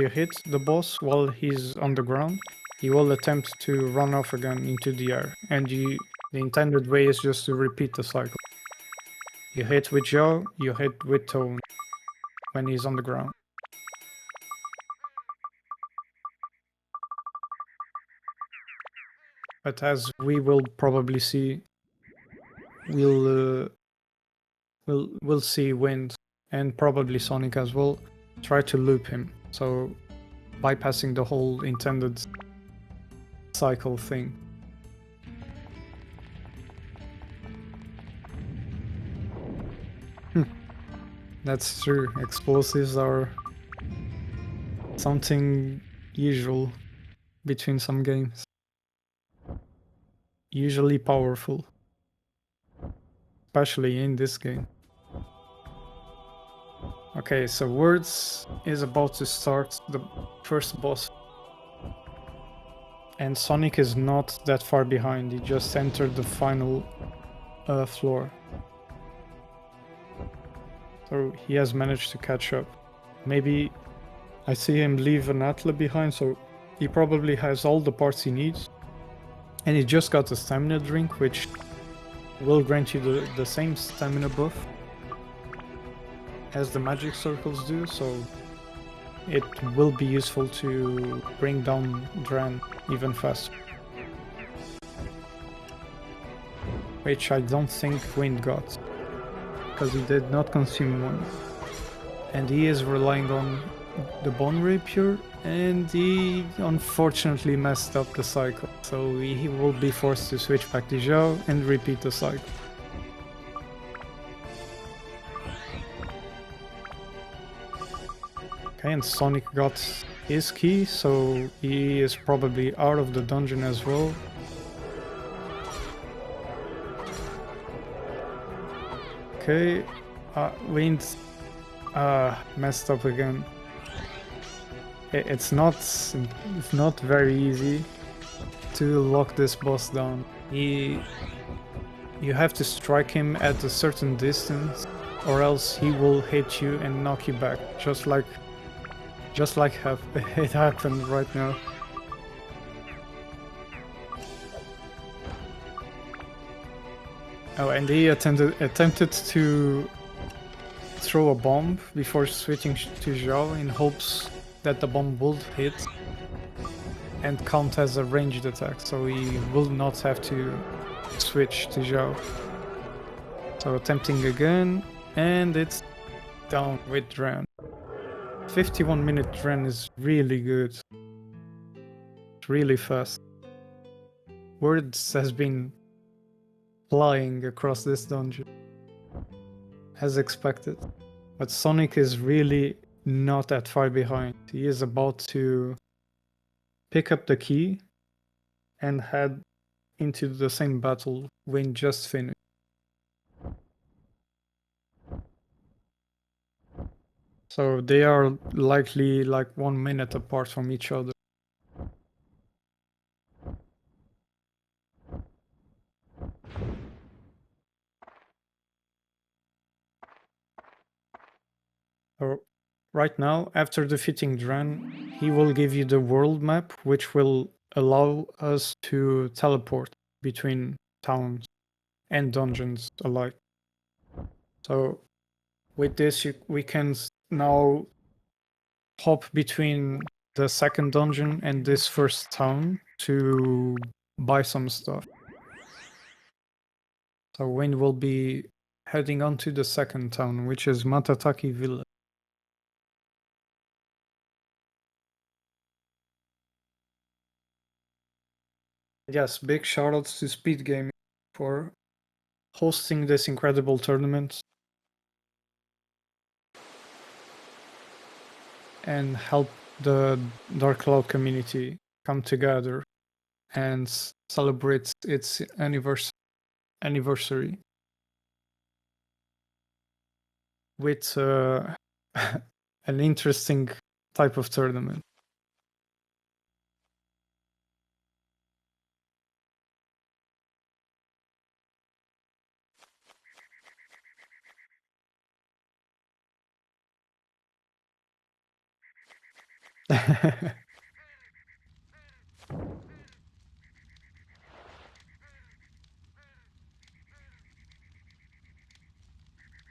hit the boss while he's on the ground, he will attempt to run off again into the air, and the intended way is just to repeat the cycle. You hit with Joe, you hit with Tone when he's on the ground. But as we will probably see, we'll see Wind and probably Sonic as well try to loop him, so bypassing the whole intended cycle thing. That's true. Explosives are something usual between some games. Usually powerful. Especially in this game. Okay, so Words is about to start the first boss. And Sonic is not that far behind, he just entered the final floor. So he has managed to catch up. Maybe I see him leave an Atla behind, so he probably has all the parts he needs. And he just got a stamina drink, which will grant you the same stamina buff as the magic circles do, so it will be useful to bring down Dran even faster. Which I don't think Wind got, because he did not consume one. And he is relying on the Bone Rapier, and he unfortunately messed up the cycle, so he will be forced to switch back to Zhao and repeat the cycle. Okay, and Sonic got his key, so he is probably out of the dungeon as well. Okay, Wind messed up again. It's not very easy to lock this boss down. You have to strike him at a certain distance, or else he will hit you and knock you back, just like it happened right now. Oh, and he attempted to throw a bomb before switching to Zhao in hopes that the bomb would hit and count as a ranged attack, so he will not have to switch to Zhao. So attempting again, and it's down with Dran. 51-minute Dran is really good. It's really fast. Words has been flying across this dungeon, as expected. But Sonic is really not that far behind. He is about to pick up the key and head into the same battle Wayne just finished. So they are likely like 1 minute apart from each other. So right now, after defeating Dran, he will give you the world map, which will allow us to teleport between towns and dungeons alike. So with this, we can now hop between the second dungeon and this first town to buy some stuff. So Wind will be heading on to the second town, which is Matataki Village. yes, big shoutouts to Speed Gaming for hosting this incredible tournament and help the Dark Cloud community come together and celebrate its anniversary with an interesting type of tournament.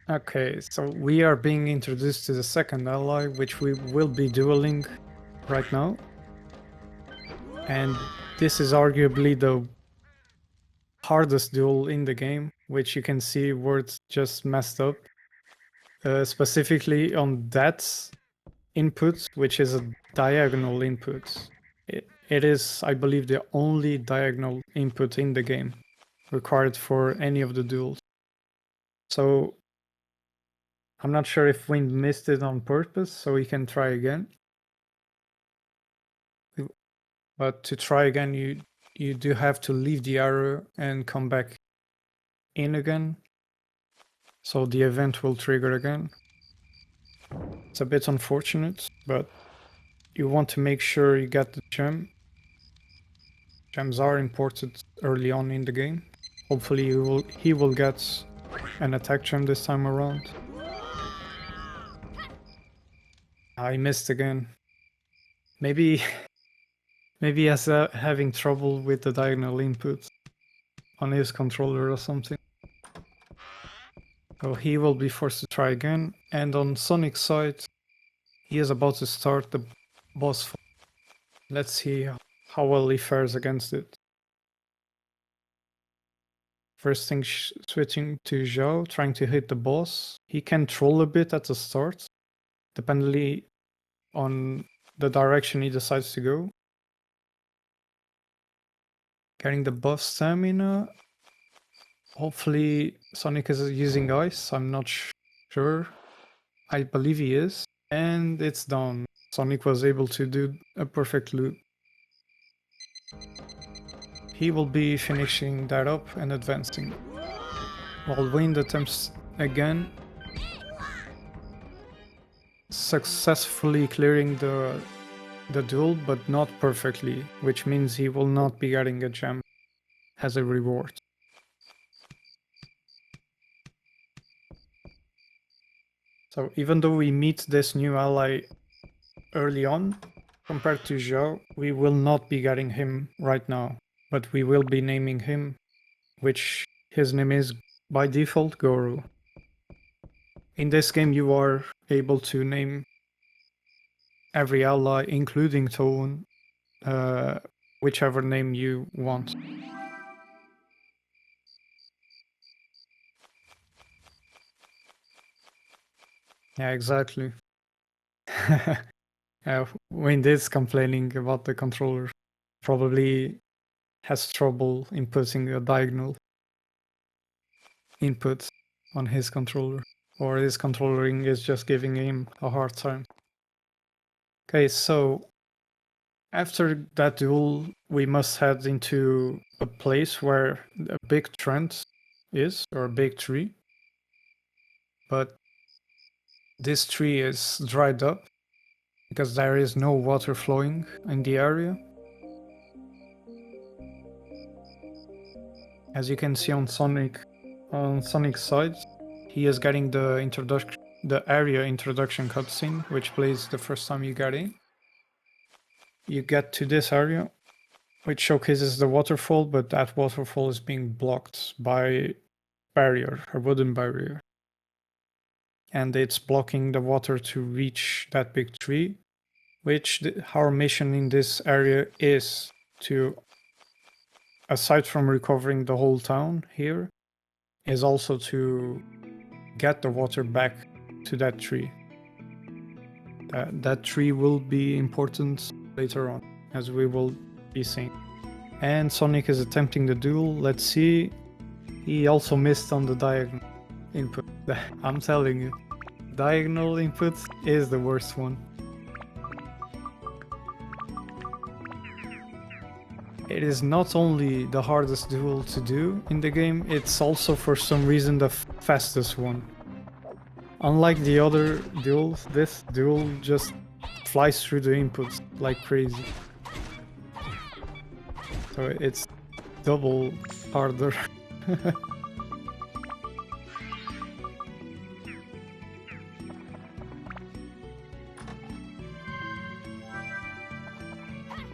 Okay, so we are being introduced to the second ally, which we will be dueling right now. And this is arguably the hardest duel in the game, which you can see words just messed up. Specifically on that input, which is a diagonal input. It is, I believe, the only diagonal input in the game required for any of the duels. So I'm not sure if Wind missed it on purpose, so we can try again. But to try again, you do have to leave the arrow and come back in again. So the event will trigger again. It's a bit unfortunate, but you want to make sure you get the gem. Gems are imported early on in the game. Hopefully he will get an attack gem this time around. I missed again. Maybe he has having trouble with the diagonal input on his controller or something. So he will be forced to try again. And on Sonic's side, he is about to start the boss fight. Let's see how well he fares against it. First thing, switching to Zhao, trying to hit the boss. He can troll a bit at the start, depending on the direction he decides to go. Getting the buff stamina. Hopefully Sonic is using ice, I'm not sure. I believe he is. And it's done. Sonic was able to do a perfect loop. He will be finishing that up and advancing. While Wind attempts again, successfully clearing the duel, but not perfectly, which means he will not be getting a gem as a reward. So even though we meet this new ally early on, compared to Zhao, we will not be getting him right now, but we will be naming him, which his name is by default Goro. In this game you are able to name every ally, including Toon, whichever name you want. Yeah, exactly. Wind is complaining about the controller. Probably has trouble inputting a diagonal input on his controller. Or his controllering is just giving him a hard time. Okay, so after that duel, we must head into a place where a big trend is, or a big tree. But this tree is dried up because there is no water flowing in the area. As you can see on Sonic's side, he is getting the area introduction cutscene, which plays the first time you get in. You get to this area, which showcases the waterfall, but that waterfall is being blocked by a wooden barrier. And it's blocking the water to reach that big tree, which our mission in this area is to, aside from recovering the whole town here, is also to get the water back to that tree. That tree will be important later on, as we will be seeing. And Sonic is attempting the duel. Let's see. He also missed on the diagonal input. I'm telling you, diagonal input is the worst one. It is not only the hardest duel to do in the game, it's also for some reason the fastest one. Unlike the other duels, this duel just flies through the inputs like crazy. So it's double harder.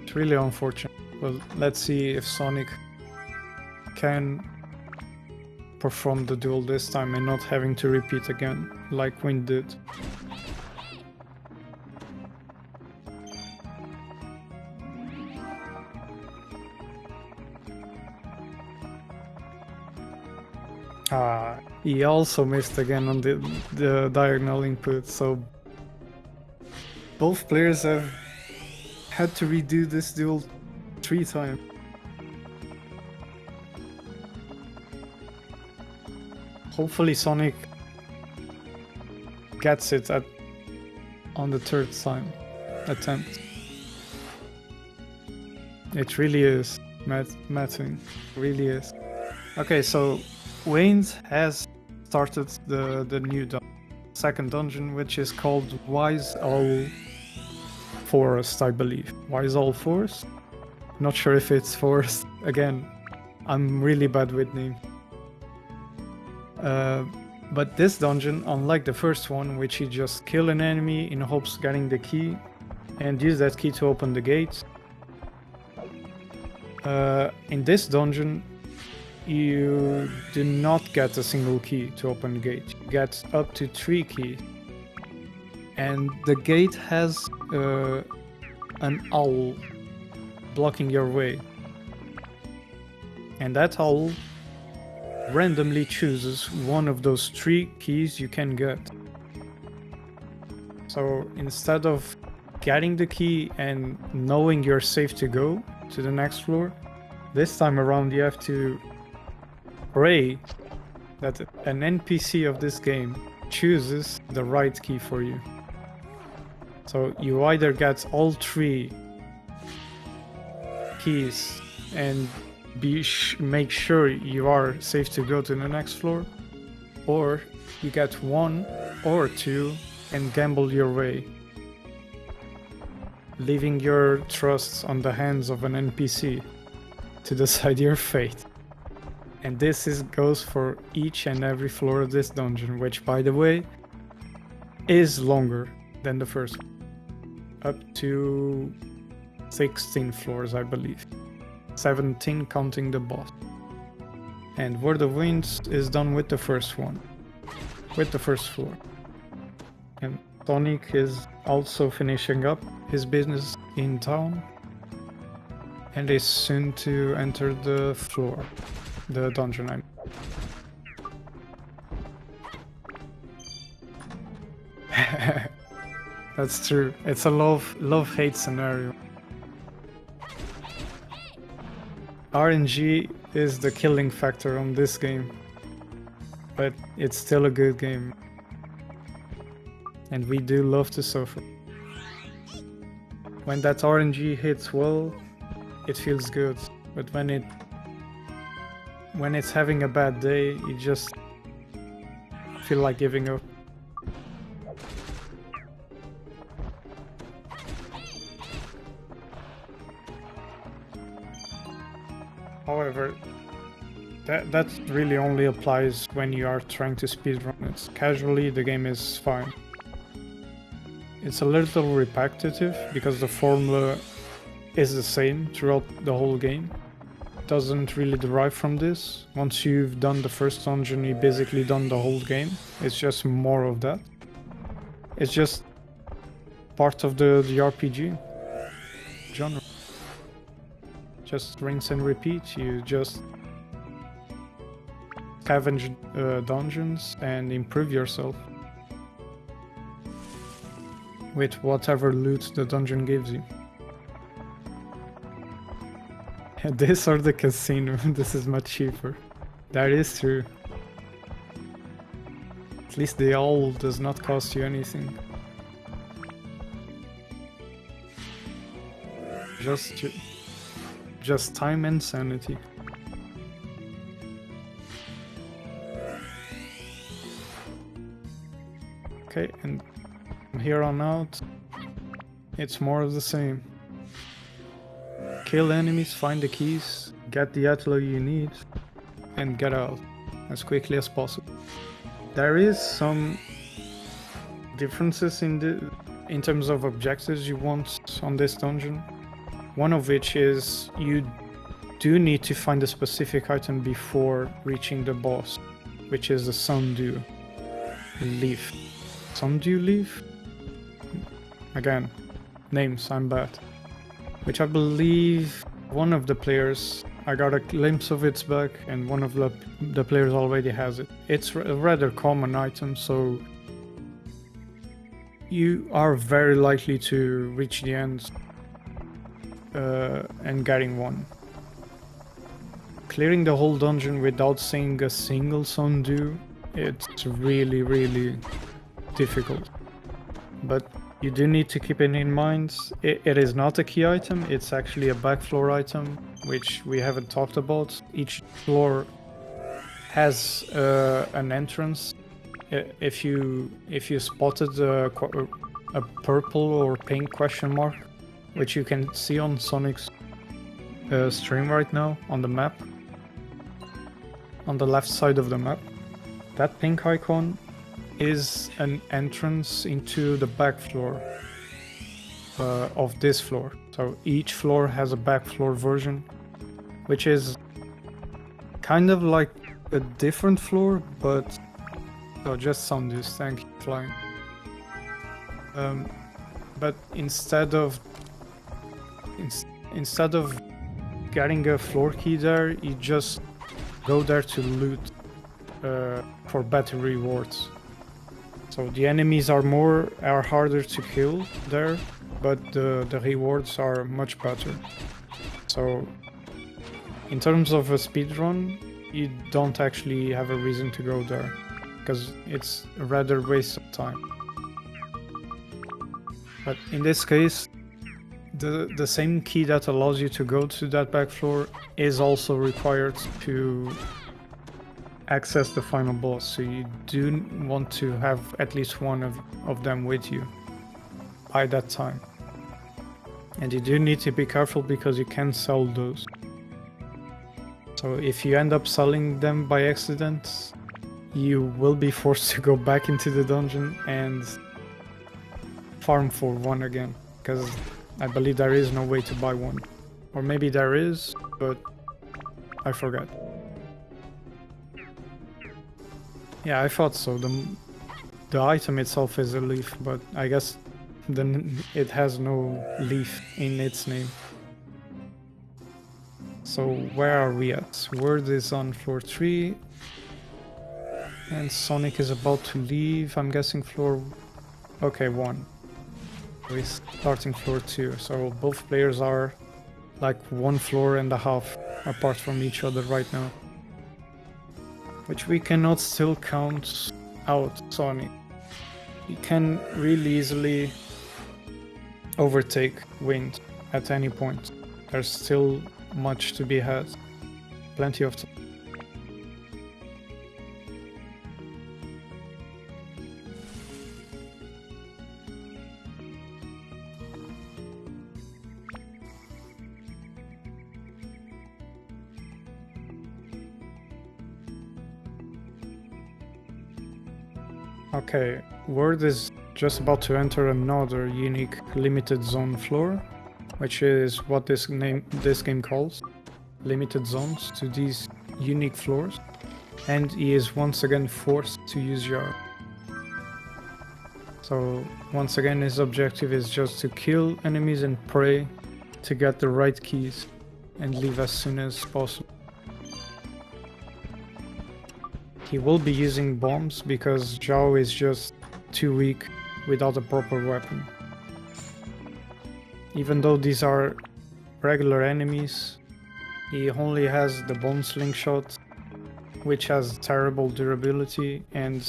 It's really unfortunate. Well, let's see if Sonic can perform the duel this time and not having to repeat again, like Wind did. He also missed again on the diagonal input, so both players have had to redo this duel 3 times. Hopefully Sonic gets it on the 3rd time attempt. It really is matching, really is. Okay, so Wayne has started the new second dungeon, which is called Wise Owl Forest, I believe. Wise Owl Forest? Not sure if it's Forest. Again, I'm really bad with names. But this dungeon, unlike the first one, which you just kill an enemy in hopes of getting the key and use that key to open the gate, in this dungeon you do not get a single key to open the gate. You get up to 3 keys, and the gate has an owl blocking your way, and that owl randomly chooses one of those 3 keys you can get. So instead of getting the key and knowing you're safe to go to the next floor, this time around you have to pray that an NPC of this game chooses the right key for you. So you either get all 3 keys and make sure you are safe to go to the next floor, or you get 1 or 2 and gamble your way, leaving your trust on the hands of an NPC to decide your fate. And this goes for each and every floor of this dungeon, which, by the way, is longer than the first one. Up to 16 floors, I believe. 17 counting the boss. And WordofWind is done with the first one, with the first floor. And Sonic is also finishing up his business in town and is soon to enter the floor, the dungeon. That's true. It's a love-hate scenario. RNG is the killing factor on this game, but it's still a good game, and we do love to suffer. When that RNG hits well, it feels good, but when it's having a bad day, you just feel like giving up. However, that really only applies when you are trying to speedrun it. Casually, the game is fine. It's a little repetitive because the formula is the same throughout the whole game. It doesn't really derive from this. Once you've done the first dungeon, you've basically done the whole game. It's just more of that. It's just part of the RPG genre. Just rinse and repeat. You just scavenge dungeons and improve yourself with whatever loot the dungeon gives you. This or the casino. This is much cheaper. That is true. At least the owl does not cost you anything. Just time and sanity. Okay, and from here on out, it's more of the same. Kill enemies, find the keys, get the atlas you need, and get out as quickly as possible. There is some differences in terms of objectives you want on this dungeon. One of which is you do need to find a specific item before reaching the boss, which is the Sundew leaf. Sundew leaf? Again, names, I'm bad. Which I believe one of the players, I got a glimpse of its back, and one of the players already has it. It's a rather common item, so you are very likely to reach the end and getting one. Clearing the whole dungeon without seeing a single Sundew, it's really, really difficult. But you do need to keep it in mind. It is not a key item, it's actually a backfloor item, which we haven't talked about. Each floor has an entrance. If you spotted a purple or pink question mark, which you can see on Sonic's stream right now on the map, on the left side of the map, that pink icon is an entrance into the back floor of this floor. So each floor has a back floor version, which is kind of like a different floor, but just Sundews, thank you, flying. But instead of getting a floor key there, you just go there to loot for better rewards. So the enemies are harder to kill there, but the rewards are much better. So in terms of a speedrun, you don't actually have a reason to go there, because it's a rather waste of time. But in this case, the same key that allows you to go to that back floor is also required to access the final boss, so you do want to have at least one of them with you by that time. And you do need to be careful because you can sell those. So if you end up selling them by accident, you will be forced to go back into the dungeon and farm for one again, because I believe there is no way to buy one. Or maybe there is, but I forgot. Yeah, I thought so. The item itself is a leaf, but I guess then it has no leaf in its name. So where are we at? Word is on floor 3. And Sonic is about to leave, I'm guessing floor... Okay, 1. We're starting floor 2, so both players are like 1.5 floors apart from each other right now. Which we cannot still count out Sonic. He can really easily overtake Wind at any point. There's still much to be had. Plenty of time. Okay, Word is just about to enter another unique limited zone floor, which is what this game calls limited zones to these unique floors, and he is once again forced to use Jar. So once again his objective is just to kill enemies and pray to get the right keys and leave as soon as possible. He will be using bombs because Zhao is just too weak without a proper weapon. Even though these are regular enemies, He only has the bone slingshot, which has terrible durability and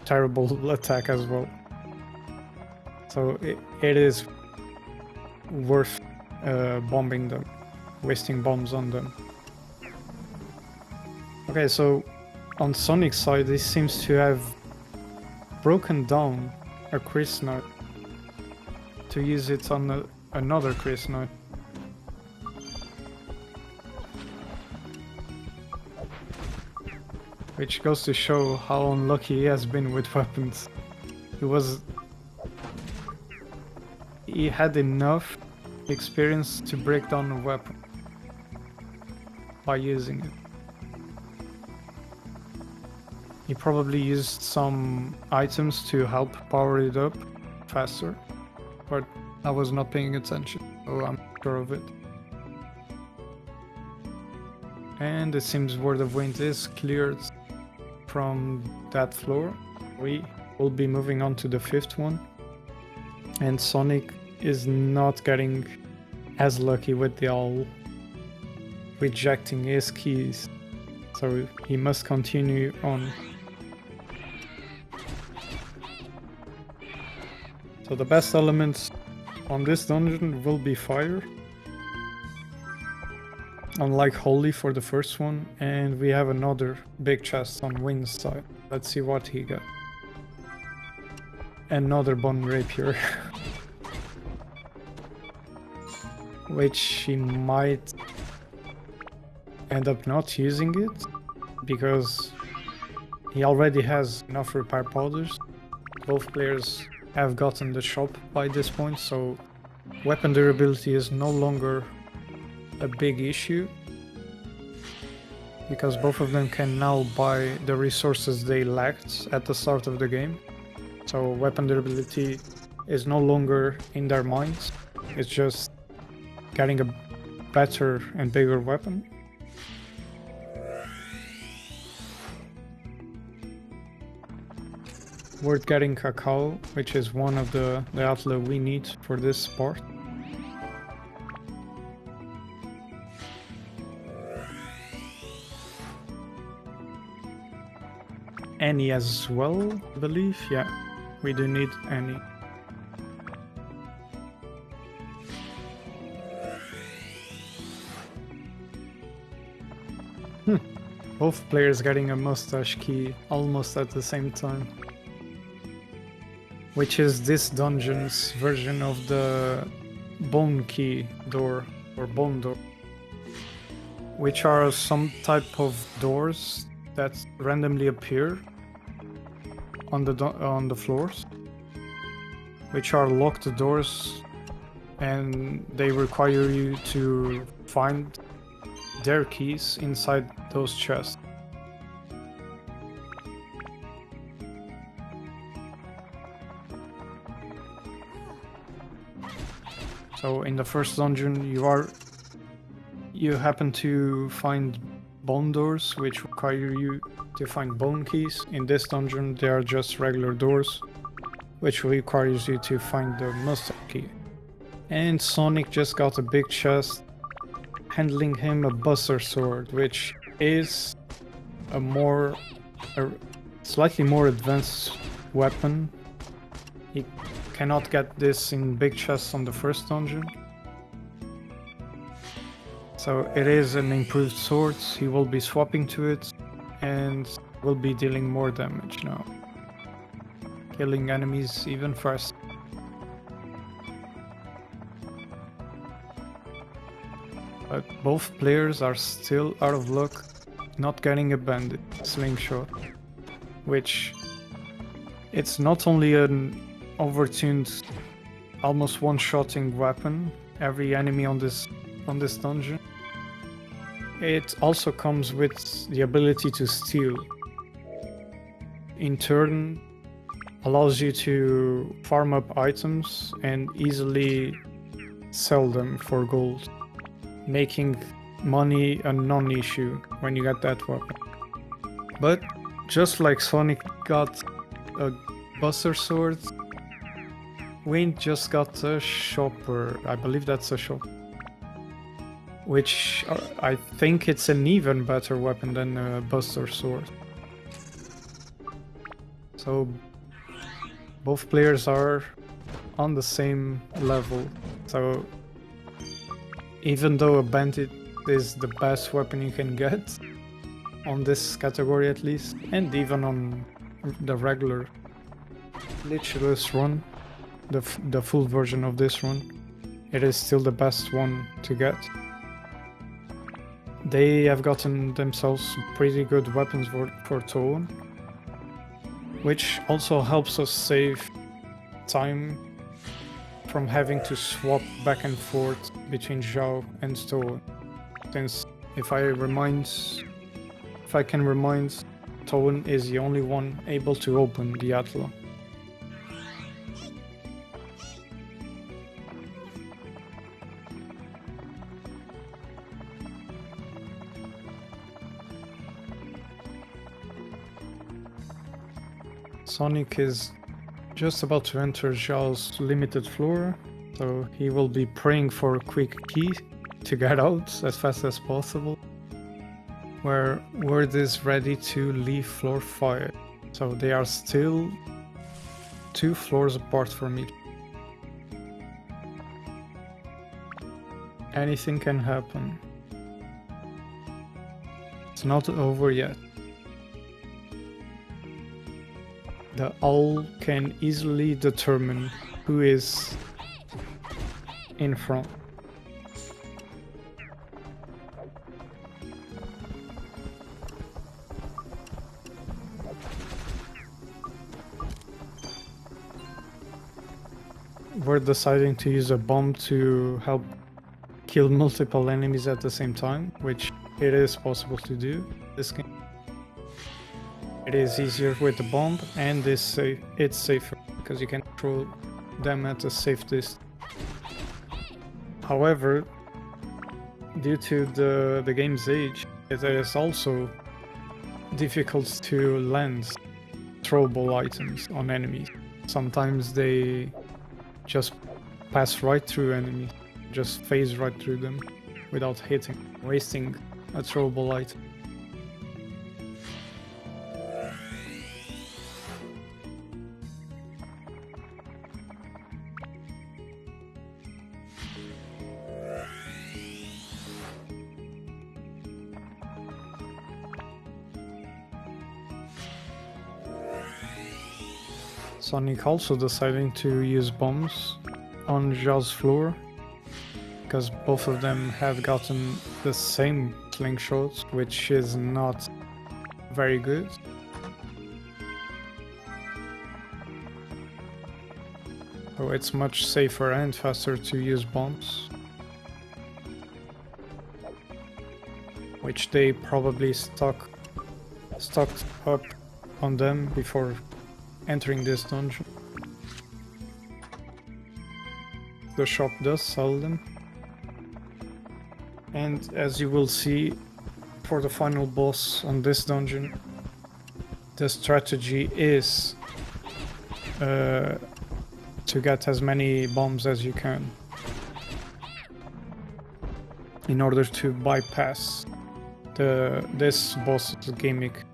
terrible attack as well. So it is worth bombing them, wasting bombs on them. Okay, so on Sonic's side, he seems to have broken down a Chris Knight to use it on another Chris Knight. Which goes to show how unlucky he has been with weapons. He had enough experience to break down a weapon by using it. He probably used some items to help power it up faster, but I was not paying attention, so I'm sure of it. And it seems WordofWind is cleared from that floor. We will be moving on to the 5th one. And Sonic is not getting as lucky with the owl rejecting his keys. So he must continue on. So the best elements on this dungeon will be fire. Unlike Holy for the first one, and we have another big chest on Wind's side. Let's see what he got. Another bone rapier. Which he might end up not using it, because he already has enough repair powders. Both players have gotten the shop by this point, so weapon durability is no longer a big issue, because both of them can now buy the resources they lacked at the start of the game. So weapon durability is no longer in their minds, it's just getting a better and bigger weapon. We're getting Cacao, which is one of the outlet we need for this part. Annie as well, I believe. Yeah, we do need Annie. Both players getting a mustache key almost at the same time. Which is this dungeon's version of the bone key door, or bone door. Which are some type of doors that randomly appear on the floors, which are locked doors, and they require you to find their keys inside those chests. So in the first dungeon you happen to find bone doors, which require you to find bone keys. In this dungeon they are just regular doors, which requires you to find the mustache key. And Sonic just got a big chest, handling him a Buster Sword, which is a slightly more advanced weapon. He cannot get this in big chests on the first dungeon. So it is an improved sword, he will be swapping to it and will be dealing more damage now, killing enemies even faster. But both players are still out of luck not getting a bandit slingshot, which it's not only an overtuned, almost one-shotting weapon every enemy on this dungeon. It also comes with the ability to steal. In turn, allows you to farm up items and easily sell them for gold, making money a non-issue when you get that weapon. But just like Sonic got a Buster Sword, Wind just got a Shopper. I believe that's a shop. which I think it's an even better weapon than a Buster Sword. So both players are on the same level. So even though a Bandit is the best weapon you can get, on this category at least, and even on the regular Lichless run, the full version of this run, it is still the best one to get. They have gotten themselves pretty good weapons for Toon, which also helps us save time from having to swap back and forth between Zhao and Toon. Since if I can remind, Toon is the only one able to open the Atla. Sonic is just about to enter Zhao's limited floor, so he will be praying for a quick key to get out as fast as possible, where word is ready to leave floor 5. So they are still 2 floors apart from each. Anything can happen. It's not over yet. The owl can easily determine who is in front. We're deciding to use a bomb to help kill multiple enemies at the same time, which it is possible to do in this game. It is easier with the bomb, and it's safer because you can throw them at a safe distance. However, due to the game's age, it is also difficult to land throwable items on enemies. Sometimes they just pass right through enemies, just phase right through them without hitting, wasting a throwable item. Sonic also deciding to use bombs on Zhao's floor, because both of them have gotten the same slingshots, which is not very good. So it's much safer and faster to use bombs, which they probably stocked up on them before entering this dungeon. The shop does sell them, and as you will see for the final boss on this dungeon, the strategy is to get as many bombs as you can in order to bypass this boss's gimmick.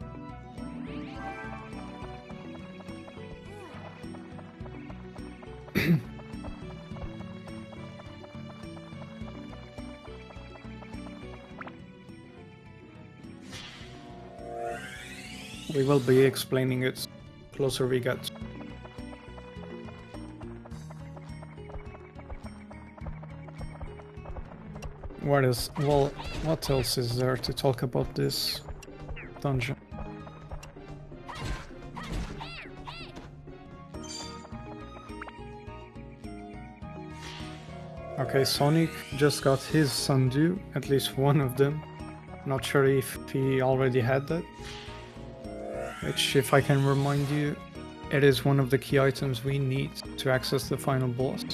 We will be explaining it closer we get. What else is there to talk about this dungeon? Okay, Sonic just got his Sundew, at least one of them. Not sure if he already had that. Which, if I can remind you, it is one of the key items we need to access the final boss.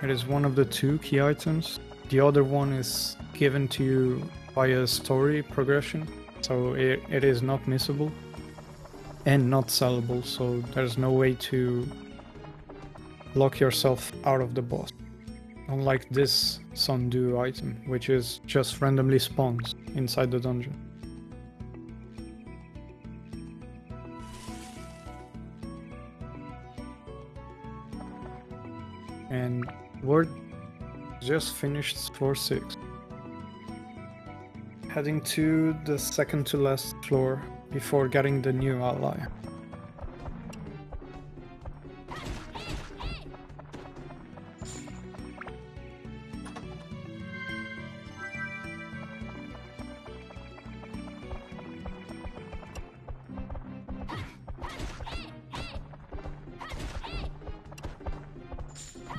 It is one of the 2 key items. The other one is given to you by a story progression, so it is not missable and not sellable, so there's no way to lock yourself out of the boss. Unlike this Sundew item, which is just randomly spawns inside the dungeon. And Word just finished floor 6. Heading to the second to last floor before getting the new ally.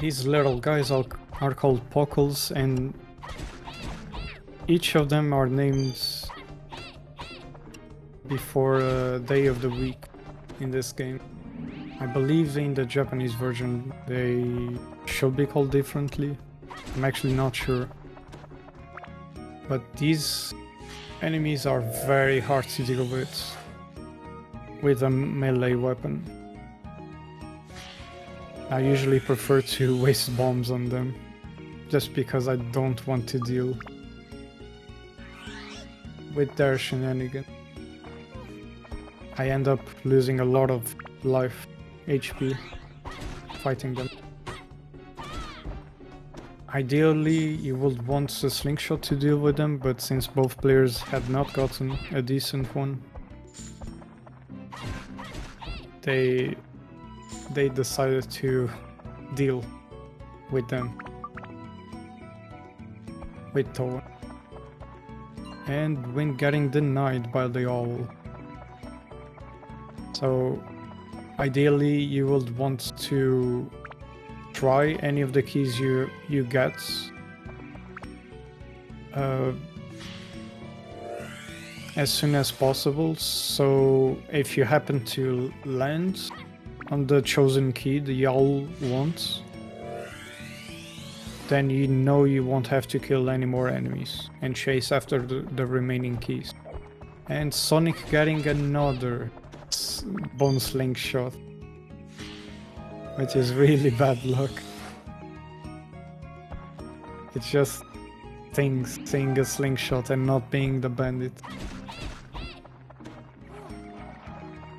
These little guys are called Pockles, and each of them are named before a day of the week in this game. I believe in the Japanese version they should be called differently. I'm actually not sure. But these enemies are very hard to deal with a melee weapon. I usually prefer to waste bombs on them, just because I don't want to deal with their shenanigans. I end up losing a lot of life, HP, fighting them. Ideally, you would want a slingshot to deal with them, but since both players had not gotten a decent one, they decided to deal with them with Toan. And when getting denied by the owl. So ideally you would want to try any of the keys you get as soon as possible. So if you happen to land on the chosen key the owl wants, then you know you won't have to kill any more enemies and chase after the remaining keys. And Sonic getting another bone slingshot, which is really bad luck. It's just things seeing a slingshot and not being the bandit.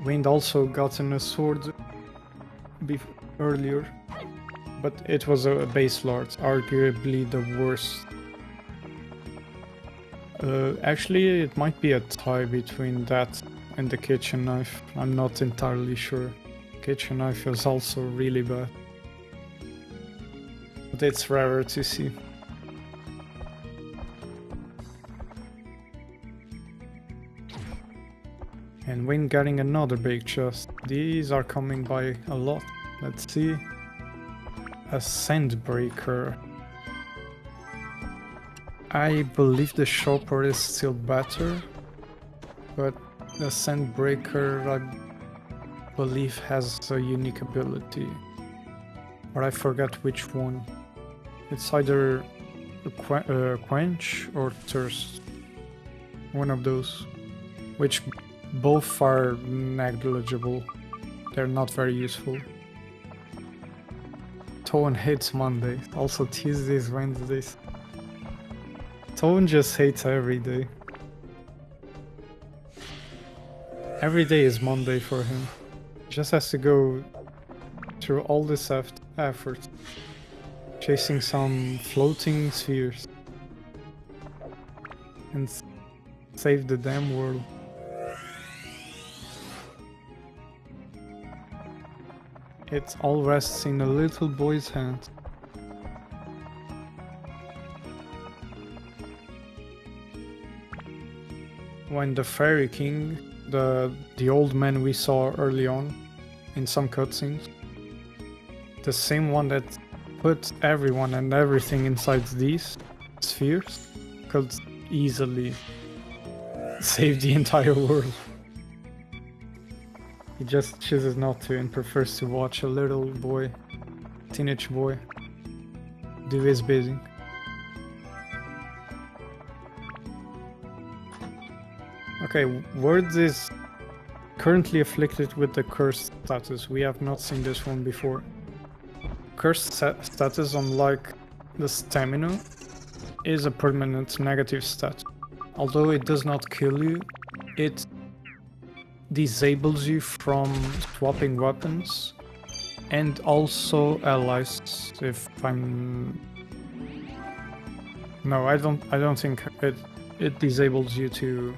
Wind also gotten a sword earlier, but it was a base lord, arguably the worst. Actually, it might be a tie between that and the kitchen knife. I'm not entirely sure. Kitchen knife is also really bad, but it's rarer to see. And when getting another big chest, these are coming by a lot. Let's see. A Sandbreaker. I believe the Chopper is still better, but the Sandbreaker I believe has a unique ability, but I forgot which one. It's either a Quench or Thirst, one of those, which both are negligible. They're not very useful. Toan hates Mondays, also Tuesdays, Wednesdays. Toan just hates every day. Every day is Monday for him. Just has to go through all this effort, chasing some floating spheres, and save the damn world. It all rests in a little boy's hand. When the Fairy King, the old man we saw early on in some cutscenes, the same one that put everyone and everything inside these spheres, could easily save the entire world. He just chooses not to and prefers to watch a little boy, teenage boy, do his bidding. Okay, Word is currently afflicted with the cursed status. We have not seen this one before. Cursed status, unlike the stamina is a permanent negative stat. Although it does not kill you, it disables you from swapping weapons and also allies. If I'm no, I don't think it disables you to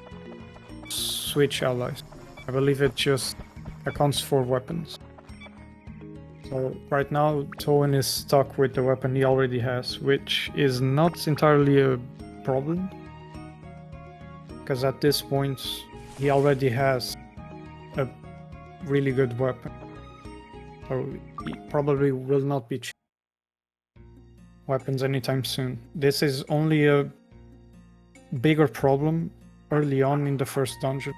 switch allies. I believe it just accounts for weapons. So right now Toen is stuck with the weapon he already has, which is not entirely a problem, because at this point he already has a really good weapon. So he probably will not be changing weapons anytime soon. This is only a bigger problem early on in the first dungeon,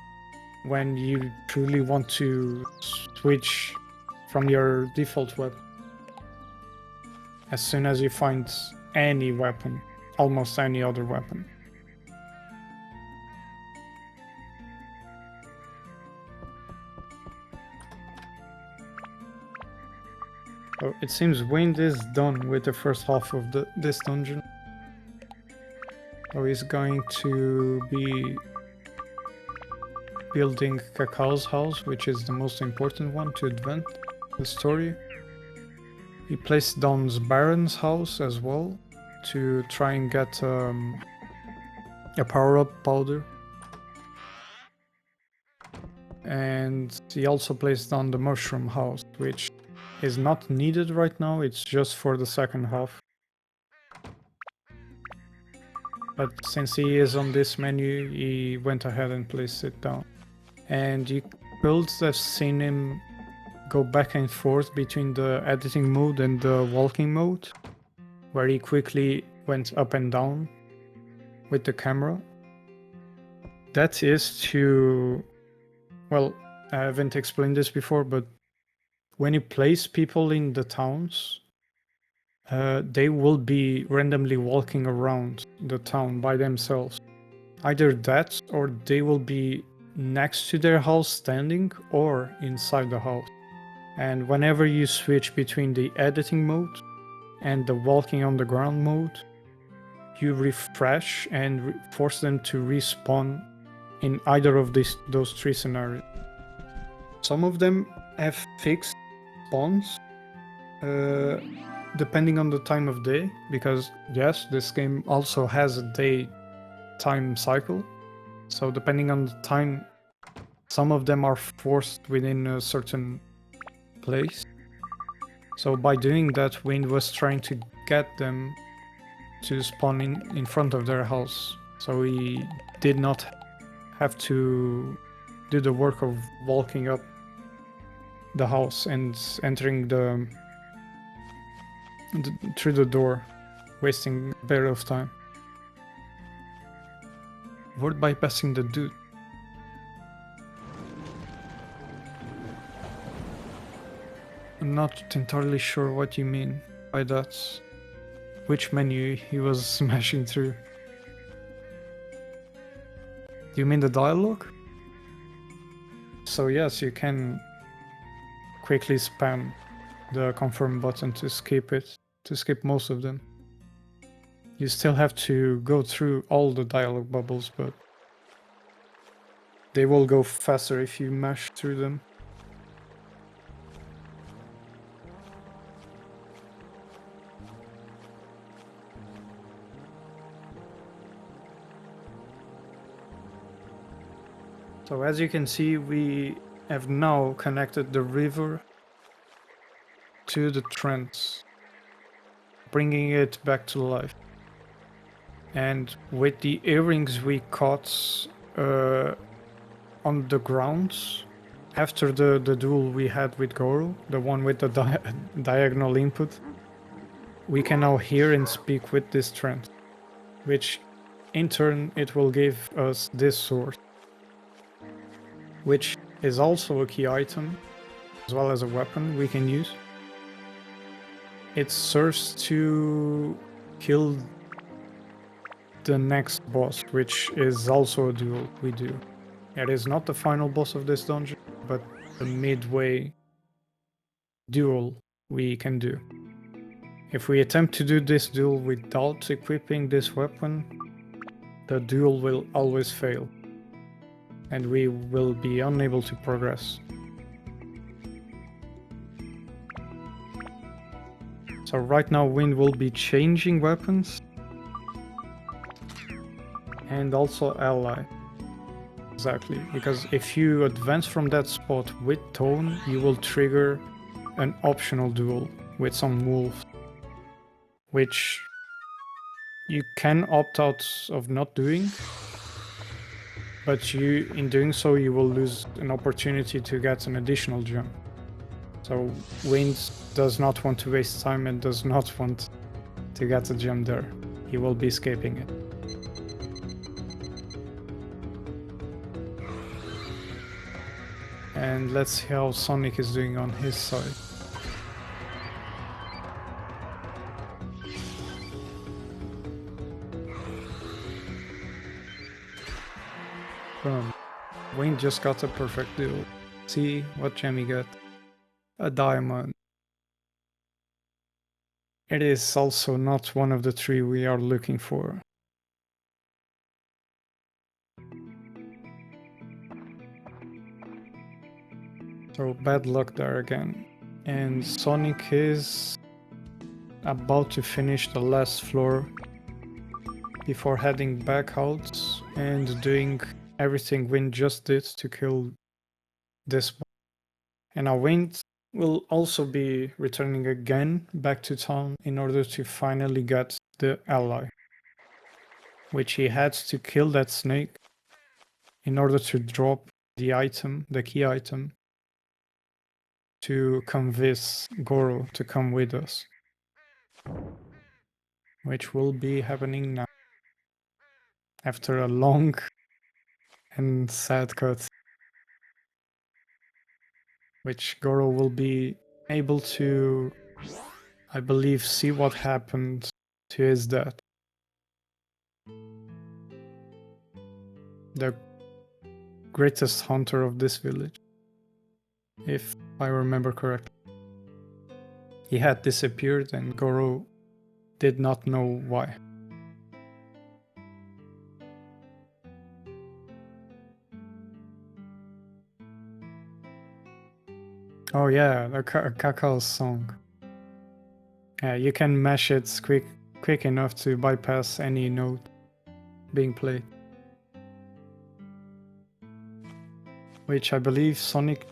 when you truly want to switch from your default weapon. As soon as you find any weapon, almost any other weapon. So it seems Wind is done with the first half of this dungeon. So he's going to be building Cacal's house, which is the most important one to advance the story. He placed down Baron's house as well to try and get a power-up powder. And he also placed down the Mushroom house, which is not needed right now, it's just for the second half. But since he is on this menu, he went ahead and placed it down. And you could have seen him go back and forth between the editing mode and the walking mode, where he quickly went up and down with the camera. That is to... well, I haven't explained this before, but when you place people in the towns, they will be randomly walking around the town by themselves. Either that, or they will be next to their house standing, or inside the house. And whenever you switch between the editing mode and the walking on the ground mode, you refresh and force them to respawn in either of those three scenarios. Some of them have fixed spawns depending on the time of day, because yes, this game also has a day time cycle. So depending on the time, some of them are forced within a certain place. So by doing that, Wind was trying to get them to spawn in front of their house. So he did not have to do the work of walking up the house and entering through the door, wasting a bit of time. Word bypassing the dude. I'm not entirely sure what you mean by that. Which menu he was smashing through. Do you mean the dialogue? So yes, you can quickly spam the confirm button to skip it, to skip most of them. You still have to go through all the dialogue bubbles, but they will go faster if you mash through them. So as you can see, we have now connected the river to the trance, bringing it back to life. And with the earrings we caught on the ground after the duel we had with Goro, the one with the diagonal input, we can now hear and speak with this trance, which in turn it will give us this sword, which is also a key item as well as a weapon we can use. It serves to kill the next boss, which is also a duel we do. It is not the final boss of this dungeon, but the midway duel we can do. If we attempt to do this duel without equipping this weapon, the duel will always fail, and we will be unable to progress. So right now Wind will be changing weapons and also ally. Exactly, because if you advance from that spot with Tone, you will trigger an optional duel with some wolves, which you can opt out of not doing, but in doing so you will lose an opportunity to get an additional gem. So Wind does not want to waste time and does not want to get a gem there. He will be escaping it. And let's see how Sonic is doing on his side. Boom. Wayne just got a perfect duel. See what gem he got? A diamond. It is also not one of the three we are looking for. So bad luck there again. And Sonic is about to finish the last floor before heading back out and doing everything Wind just did to kill this one. And now Wind will also be returning again back to town in order to finally get the ally, which he had to kill that snake in order to drop the item, the key item, to convince Goro to come with us, which will be happening now after a long and sad cut, which Goro will be able to, I believe, see what happened to his dad. The greatest hunter of this village, if I remember correctly. He had disappeared and Goro did not know why. Oh yeah, the Kakao song. Yeah, you can mash it quick enough to bypass any note being played. Which I believe Sonic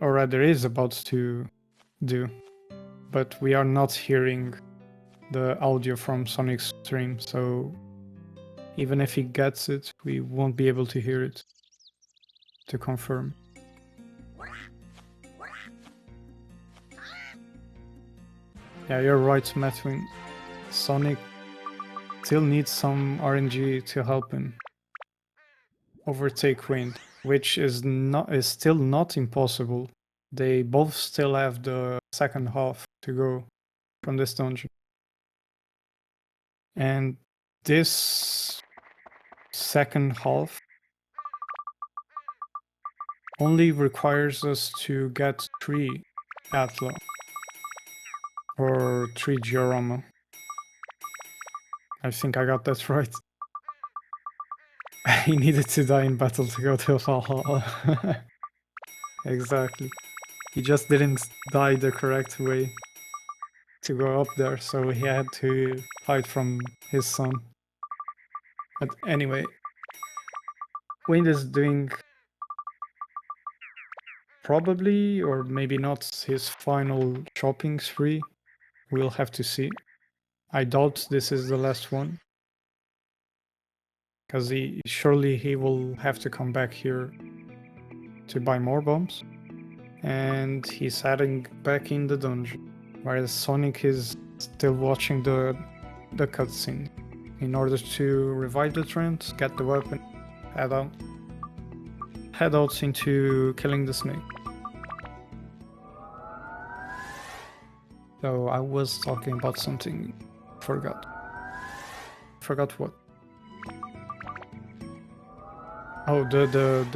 or rather is about to do. But we are not hearing the audio from Sonic's stream, so even if he gets it, we won't be able to hear it to confirm. Yeah, you're right, Matwin. Sonic still needs some RNG to help him overtake Wind, which is still not impossible. They both still have the second half to go from this dungeon. And this second half only requires us to get 3 Atla or 3 Giorama. I think I got that right. He needed to die in battle to go to Valhalla. Exactly. He just didn't die the correct way to go up there, so he had to hide from his son. But anyway, Wind is doing probably, or maybe not, his final shopping spree. We'll have to see. I doubt this is the last one, because surely he will have to come back here to buy more bombs. And he's heading back in the dungeon, whereas Sonic is still watching the cutscene in order to revive the trend, get the weapon, head out into killing the snake. So I was talking about something, forgot what. Oh, the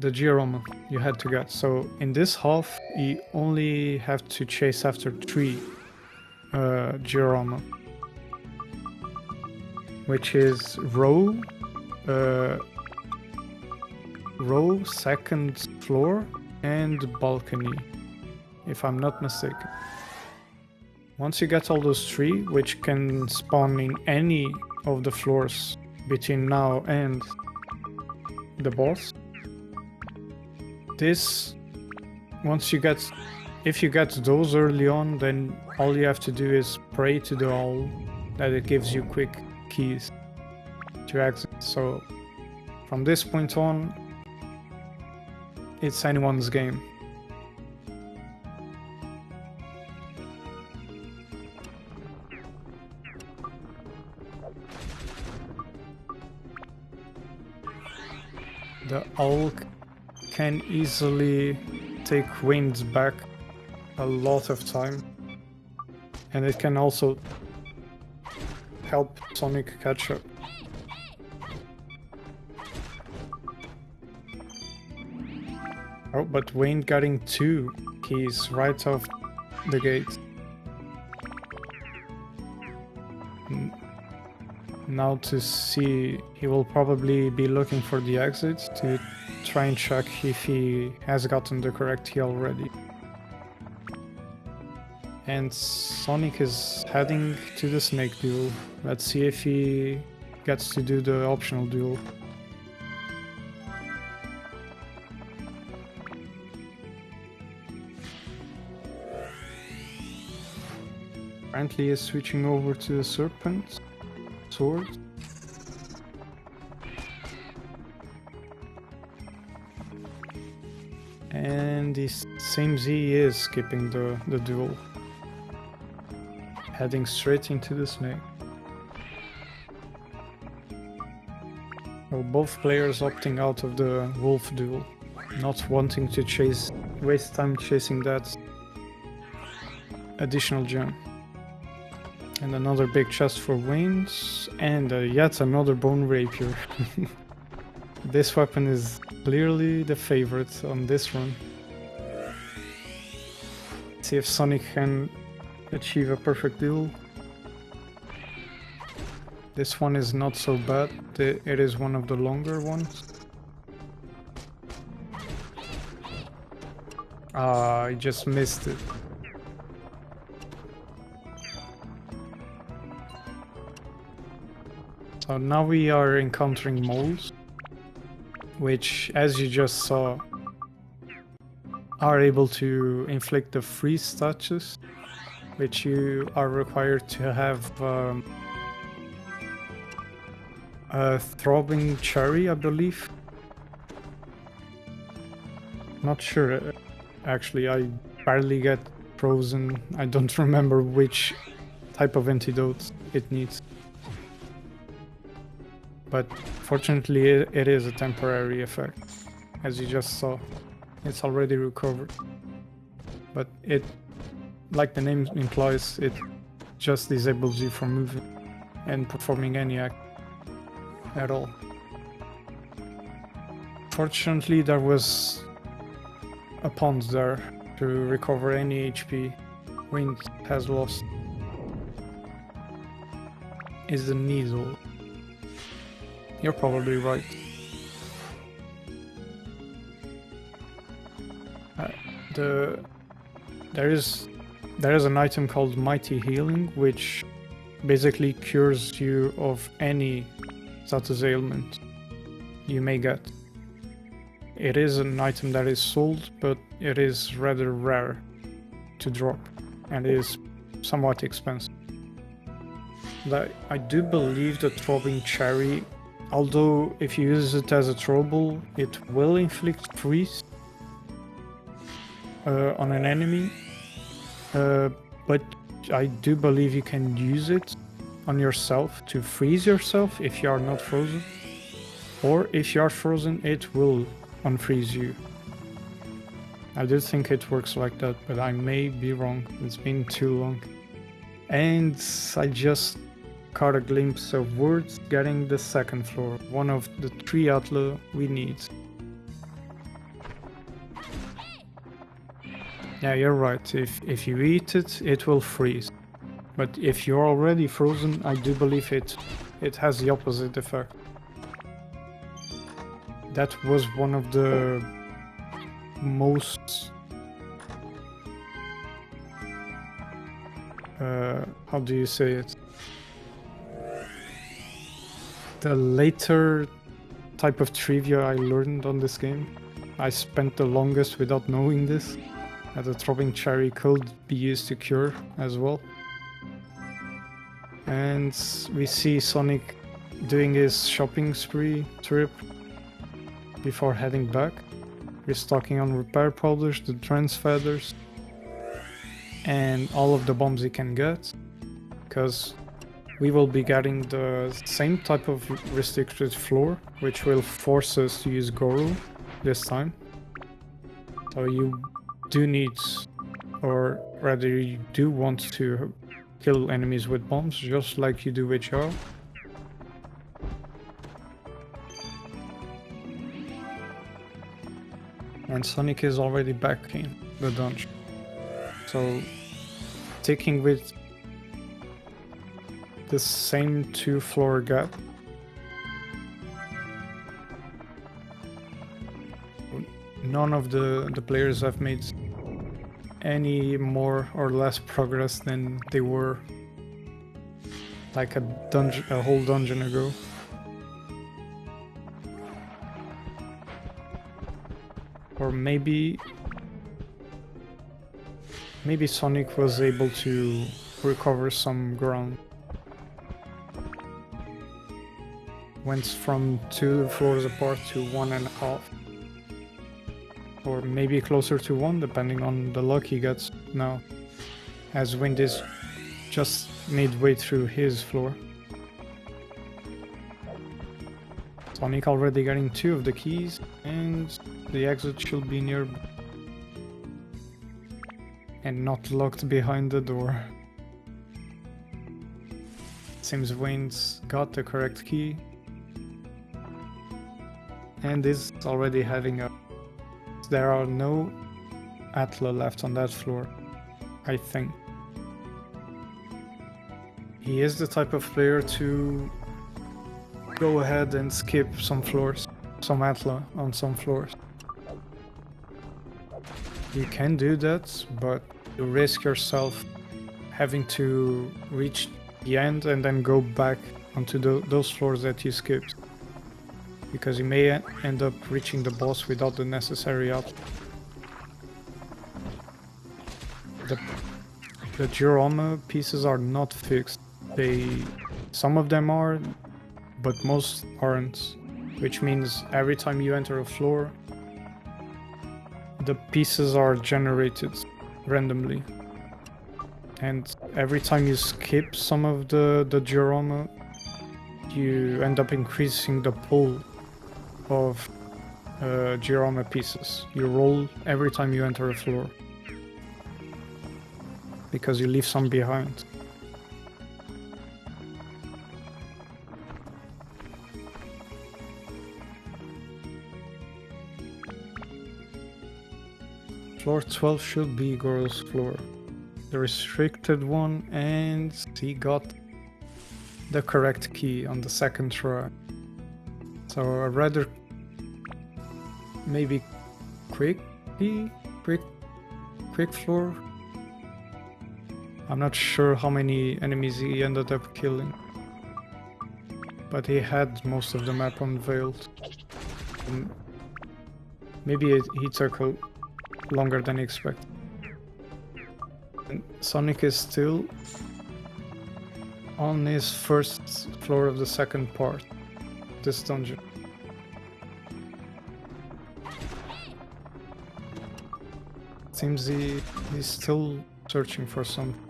Giorama you had to get. So in this half, you only have to chase after 3 diorama, which is row, second floor, and balcony, if I'm not mistaken. Once you get all those 3, which can spawn in any of the floors between now and the boss, if you get those early on, then all you have to do is pray to the owl that it gives you quick keys to exit. So from this point on, it's anyone's game. The owl can easily take wind back a lot of time, and it can also help Sonic catch up. Oh, but Wayne getting 2 keys right off the gate. Now to see, he will probably be looking for the exit to try and check if he has gotten the correct key already. And Sonic is heading to the snake duel. Let's see if he gets to do the optional duel. Apparently is switching over to the serpent sword. And it seems he is skipping the duel. Heading straight into the snake. Well, both players opting out of the wolf duel, not wanting to waste time chasing that additional gem. And another big chest for wings, and yet another bone rapier. This weapon is clearly the favorite on this run. See if Sonic can achieve a perfect duel. This one is not so bad, it is one of the longer ones. Ah, I just missed it. So now we are encountering moles, which, as you just saw, are able to inflict the freeze touches, which you are required to have a throbbing cherry, I believe. Not sure, actually, I barely get frozen. I don't remember which type of antidote it needs. But fortunately it is a temporary effect, as you just saw. It's already recovered. But it, like the name implies, it just disables you from moving and performing any act at all. Fortunately there was a pond there to recover any HP Wind has lost. Is the needle. You're probably right. There is an item called Mighty Healing, which basically cures you of any status ailment you may get. It is an item that is sold, but it is rather rare to drop, and is somewhat expensive. I do believe the Throbbing Cherry, although if you use it as a trouble, it will inflict freeze on an enemy, but I do believe you can use it on yourself to freeze yourself if you are not frozen, or if you are frozen it will unfreeze you. I do think it works like that, but I may be wrong. It's been too long. And I just caught a glimpse of Words getting the second floor, one of the 3 Atla we need. Yeah, you're right. If you eat it, it will freeze. But if you're already frozen, I do believe it has the opposite effect. That was one of the most how do you say it? The later type of trivia I learned on this game. I spent the longest without knowing this. That the throbbing cherry could be used to cure as well. And we see Sonic doing his shopping spree trip before heading back, restocking on repair powders, the trance feathers, and all of the bombs he can get, because we will be getting the same type of restricted floor, which will force us to use Goro this time. So you do need, or rather you do want to kill enemies with bombs, just like you do with Joe. And Sonic is already back in the dungeon. So, taking with the same 2-floor gap, none of the players have made any more or less progress than they were like a whole dungeon ago. Or maybe Sonic was able to recover some ground. Went from 2 floors apart to 1.5. Or maybe closer to 1, depending on the luck he gets now, as Wind is just midway through his floor. Sonic already getting 2 of the keys, and the exit should be near and not locked behind the door. Seems Wayne's got the correct key and is already having a... There are no Atla left on that floor, I think. He is the type of player to go ahead and skip some floors, some Atla on some floors. You can do that, but you risk yourself having to reach the end and then go back onto those floors that you skipped, because you may end up reaching the boss without the necessary Atla. The Diorama pieces are not fixed. Some of them are, but most aren't, which means every time you enter a floor, the pieces are generated randomly. And every time you skip some of the diorama, you end up increasing the pool of diorama pieces. You roll every time you enter a floor, because you leave some behind. Floor 12 should be Goro's floor, the restricted one, and he got the correct key on the second try. So a rather maybe quick floor. I'm not sure how many enemies he ended up killing, but he had most of the map unveiled. And maybe he took longer than expected. And Sonic is still on his first floor of the second part, this dungeon. Seems he's still searching for something.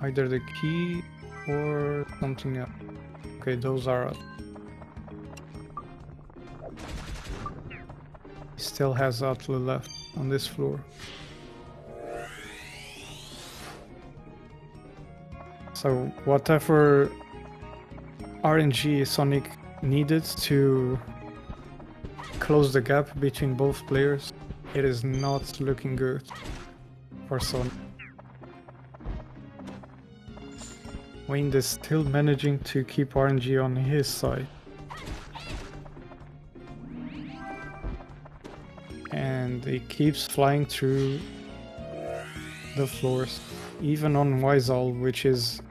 Either the key or something else. Okay, those are up. He still has Atla left on this floor. So whatever RNG Sonic needed to close the gap between both players, it is not looking good for Sonic. Wind is still managing to keep RNG on his side. And it keeps flying through the floors, even on Wyzal, which is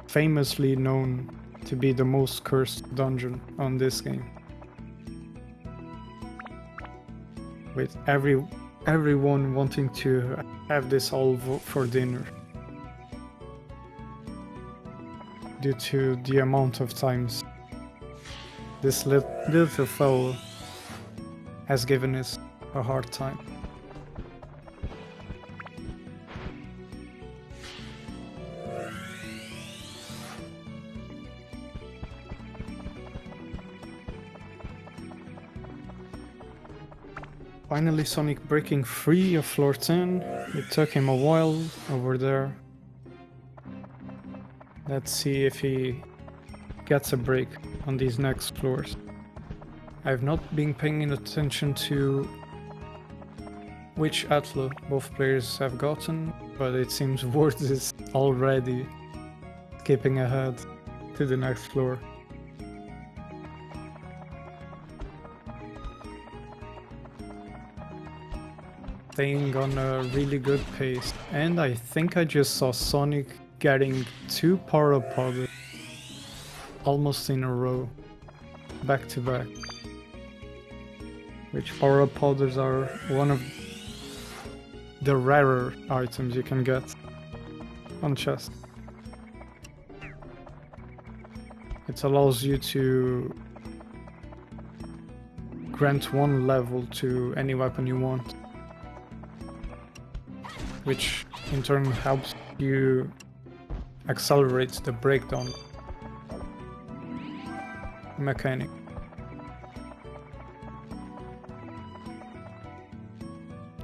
famously known to be the most cursed dungeon on this game. With everyone wanting to have this all for dinner. Due to the amount of times this little fellow has given us a hard time. Finally Sonic breaking free of floor 10. It took him a while over there. Let's see if he gets a break on these next floors. I've not been paying attention to which Atla both players have gotten, but it seems Ward is already skipping ahead to the next floor. Staying on a really good pace, and I think I just saw Sonic getting 2 power powders almost in a row, back to back. Which power powders are one of the rarer items you can get on chest. It allows you to grant 1 level to any weapon you want, which in turn helps you accelerate the breakdown mechanic.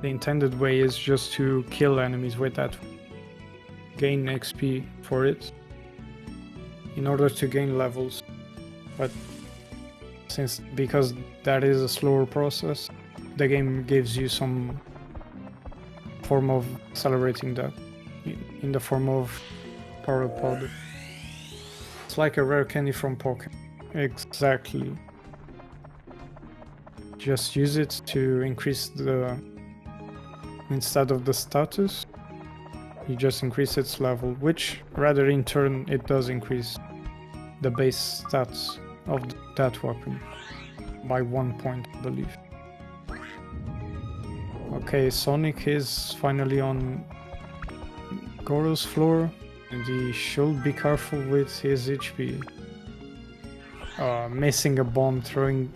The intended way is just to kill enemies with that, gain XP for it in order to gain levels, but because that is a slower process, the game gives you some form of accelerating that in the form of power powder. It's like a rare candy from Pokemon. Exactly. Just use it to increase the... instead of the status, you just increase its level, which rather in turn it does increase the base stats of that weapon by 1 point, I believe. Okay, Sonic is finally on Goro's floor, and he should be careful with his HP. Missing a bomb, throwing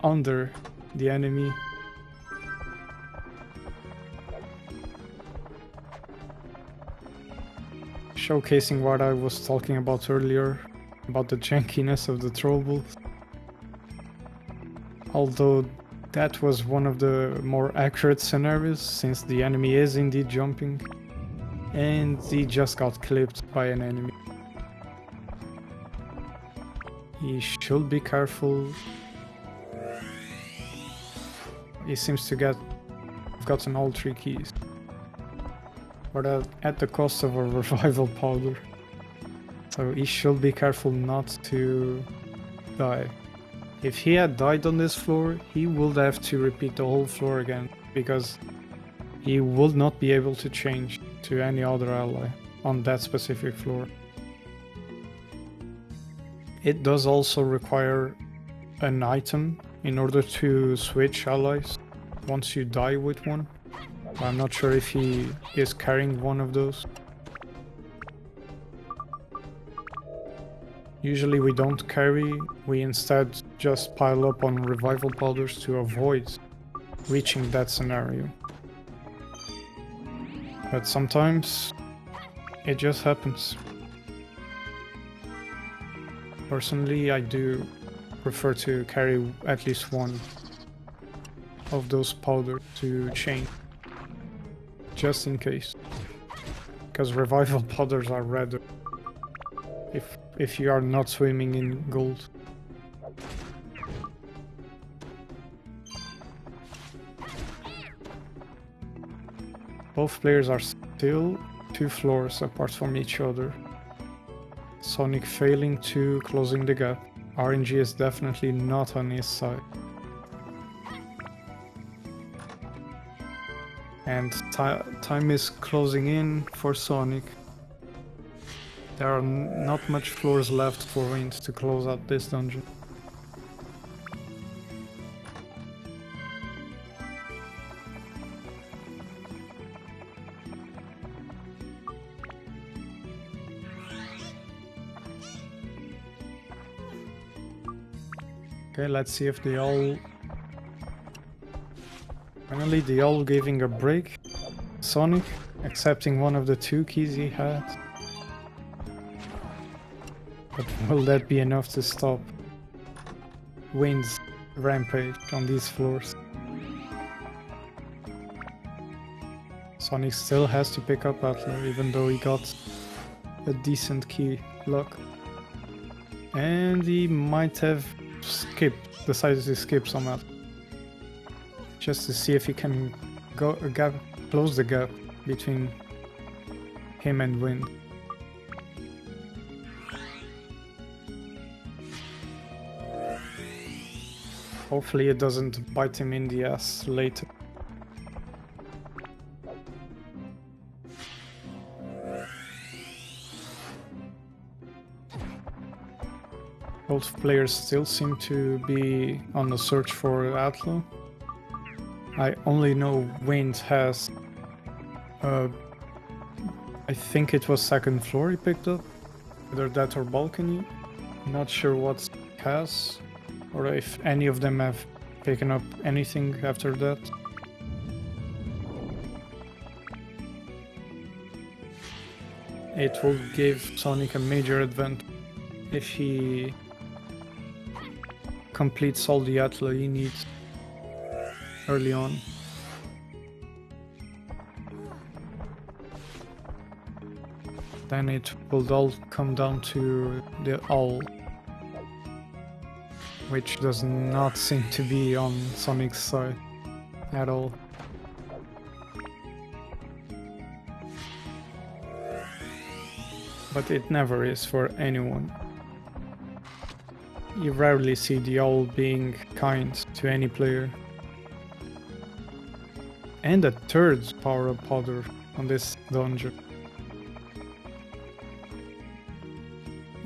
under the enemy. Showcasing what I was talking about earlier, about the jankiness of the throwables. Although that was one of the more accurate scenarios, since the enemy is indeed jumping, and he just got clipped by an enemy. He should be careful. He seems to have gotten all 3 keys, but at the cost of a revival powder. So he should be careful not to die. If he had died on this floor, he would have to repeat the whole floor again, because he would not be able to change to any other ally on that specific floor. It does also require an item in order to switch allies once you die with one. I'm not sure if he is carrying one of those. Usually we don't carry, we instead just pile up on revival powders to avoid reaching that scenario. But sometimes it just happens. Personally, I do prefer to carry at least one of those powders to chain, just in case. Because revival powders are rather if you are not swimming in gold. Both players are still 2 floors apart from each other. Sonic failing to closing the gap. RNG is definitely not on his side. And time is closing in for Sonic. There are not much floors left for Wind to close out this dungeon. Okay, let's see if they all... Finally, they all giving a break. Sonic accepting one of the 2 keys he had. But will that be enough to stop Wind's rampage on these floors? Sonic still has to pick up Atla, even though he got a decent key luck. And he might have decided to skip some Atla. Just to see if he can close the gap between him and Wind. Hopefully it doesn't bite him in the ass later. Both players still seem to be on the search for Atla. I only know Wind has... I think it was 2nd floor he picked up. Either that or balcony. Not sure what has. Or if any of them have taken up anything after that. It will give Sonic a major advantage if he completes all the Atla he needs early on. Then it will all come down to the owl, which does not seem to be on Sonic's side at all. But it never is for anyone. You rarely see the owl being kind to any player. And a 3rd power-up powder on this dungeon.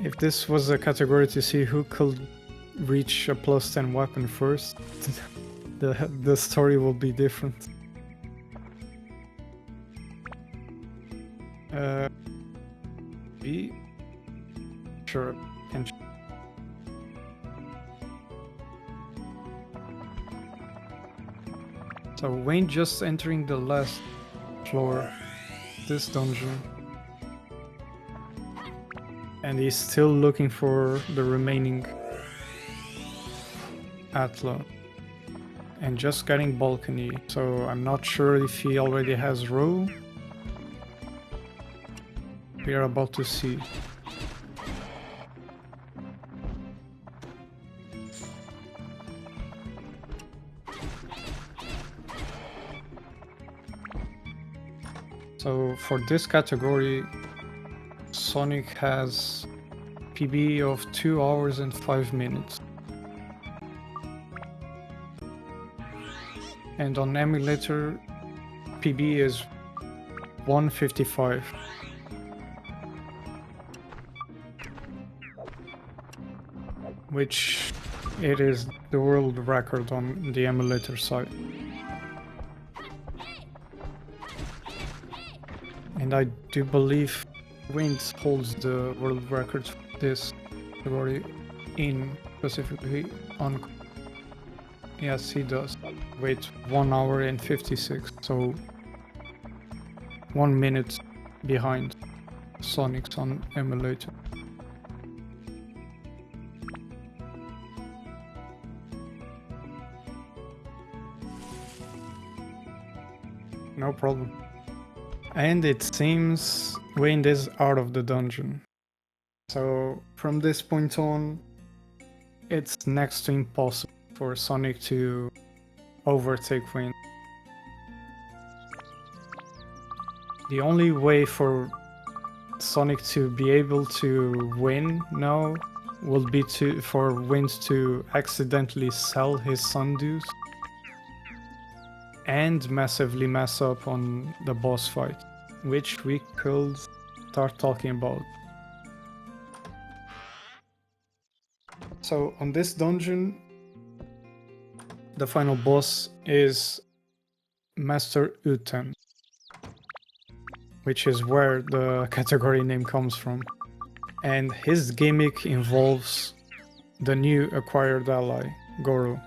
If this was a category to see who could reach a +10 weapon first, the story will be different. B? Sure. So Wayne just entering the last floor, this dungeon. And he's still looking for the remaining Atla. And just getting balcony, so I'm not sure if he already has row. We are about to see. So for this category, Sonic has PB of 2 hours and 5 minutes. And on emulator, PB is 1:55. Which it is the world record on the emulator side. And I do believe Wind holds the world record for this category in specifically on... Yes, he does. Wait, 1 hour and 56, so 1 minute behind Sonic's on emulator. No problem. And it seems Wind is out of the dungeon. So from this point on, it's next to impossible for Sonic to overtake Wind. The only way for Sonic to be able to win now will be for Wind to accidentally sell his sundews and massively mess up on the boss fight, which we could start talking about. So on this dungeon, the final boss is Master Utan, which is where the category name comes from. And his gimmick involves the new acquired ally, Goro,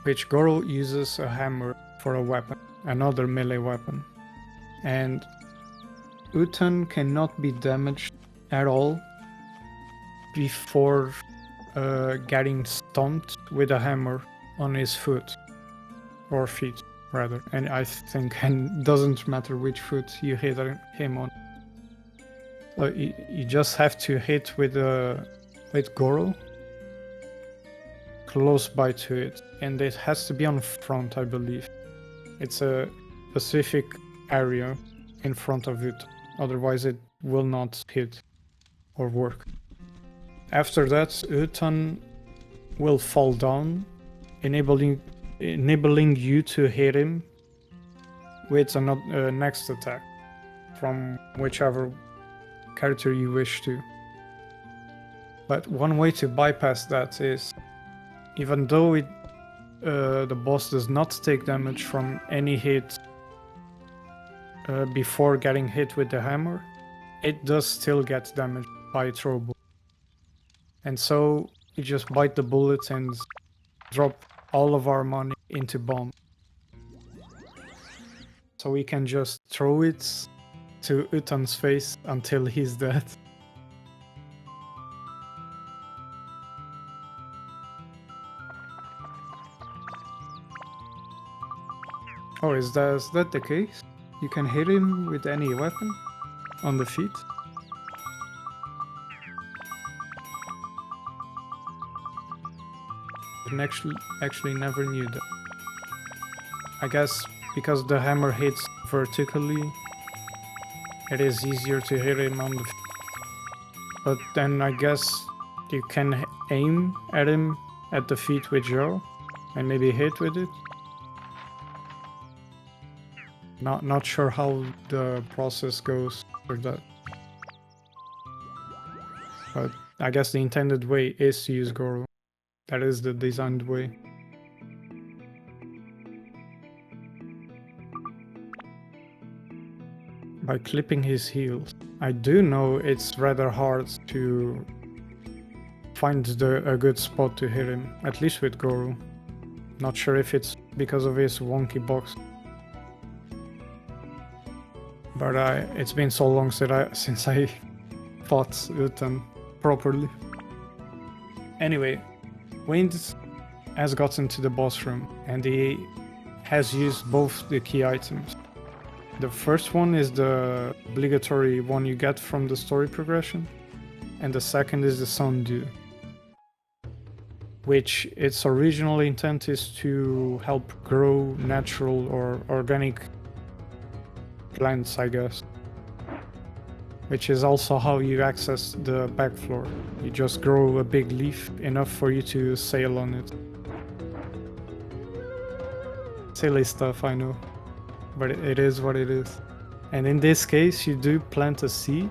which Goro uses a hammer for a weapon, another melee weapon. And Utan cannot be damaged at all before getting stomped with a hammer on his foot, or feet rather. And I think it doesn't matter which foot you hit him on. You just have to hit with Goro close by to it, and it has to be on front, I believe. It's a specific area in front of it, otherwise it will not hit or work. After that, Utan will fall down, enabling you to hit him with another next attack from whichever character you wish to. But one way to bypass that is, even though the boss does not take damage from any hit before getting hit with the hammer, it does still get damaged by throwable. And so you just bite the bullet and drop all of our money into bomb. So we can just throw it to Utan's face until he's dead. Oh, is that the case? You can hit him with any weapon on the feet? I actually never knew that. I guess because the hammer hits vertically, it is easier to hit him on the feet. But then I guess you can aim at him at the feet with Joe and maybe hit with it. Not sure how the process goes for that. But I guess the intended way is to use Goro. That is the designed way. By clipping his heels. I do know it's rather hard to find a good spot to hit him, at least with Goro. Not sure if it's because of his wonky box. But it's been so long since I fought Utan properly. Anyway, Wind has gotten to the boss room and he has used both the key items. The first one is the obligatory one you get from the story progression, and the second is the Sundew, which its original intent is to help grow natural or organic plants, I guess. Which is also how you access the back floor. You just grow a big leaf, enough for you to sail on it. Silly stuff, I know. But it is what it is. And in this case, you do plant a seed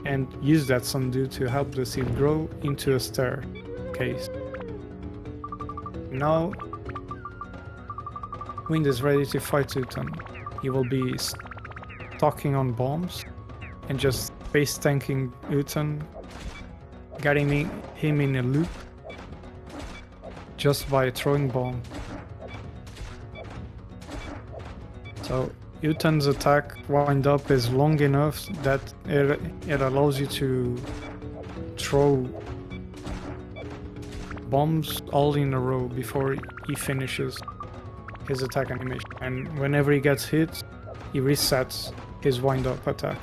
and use that Sundew to help the seed grow into a staircase. Now, Wind is ready to fight Utan. He will be stocking on bombs and just face tanking Utan, getting him in a loop just by throwing bomb. So Utan's attack wind up is long enough that it allows you to throw bombs all in a row before he finishes his attack animation. And whenever he gets hit, he resets his wind up attack,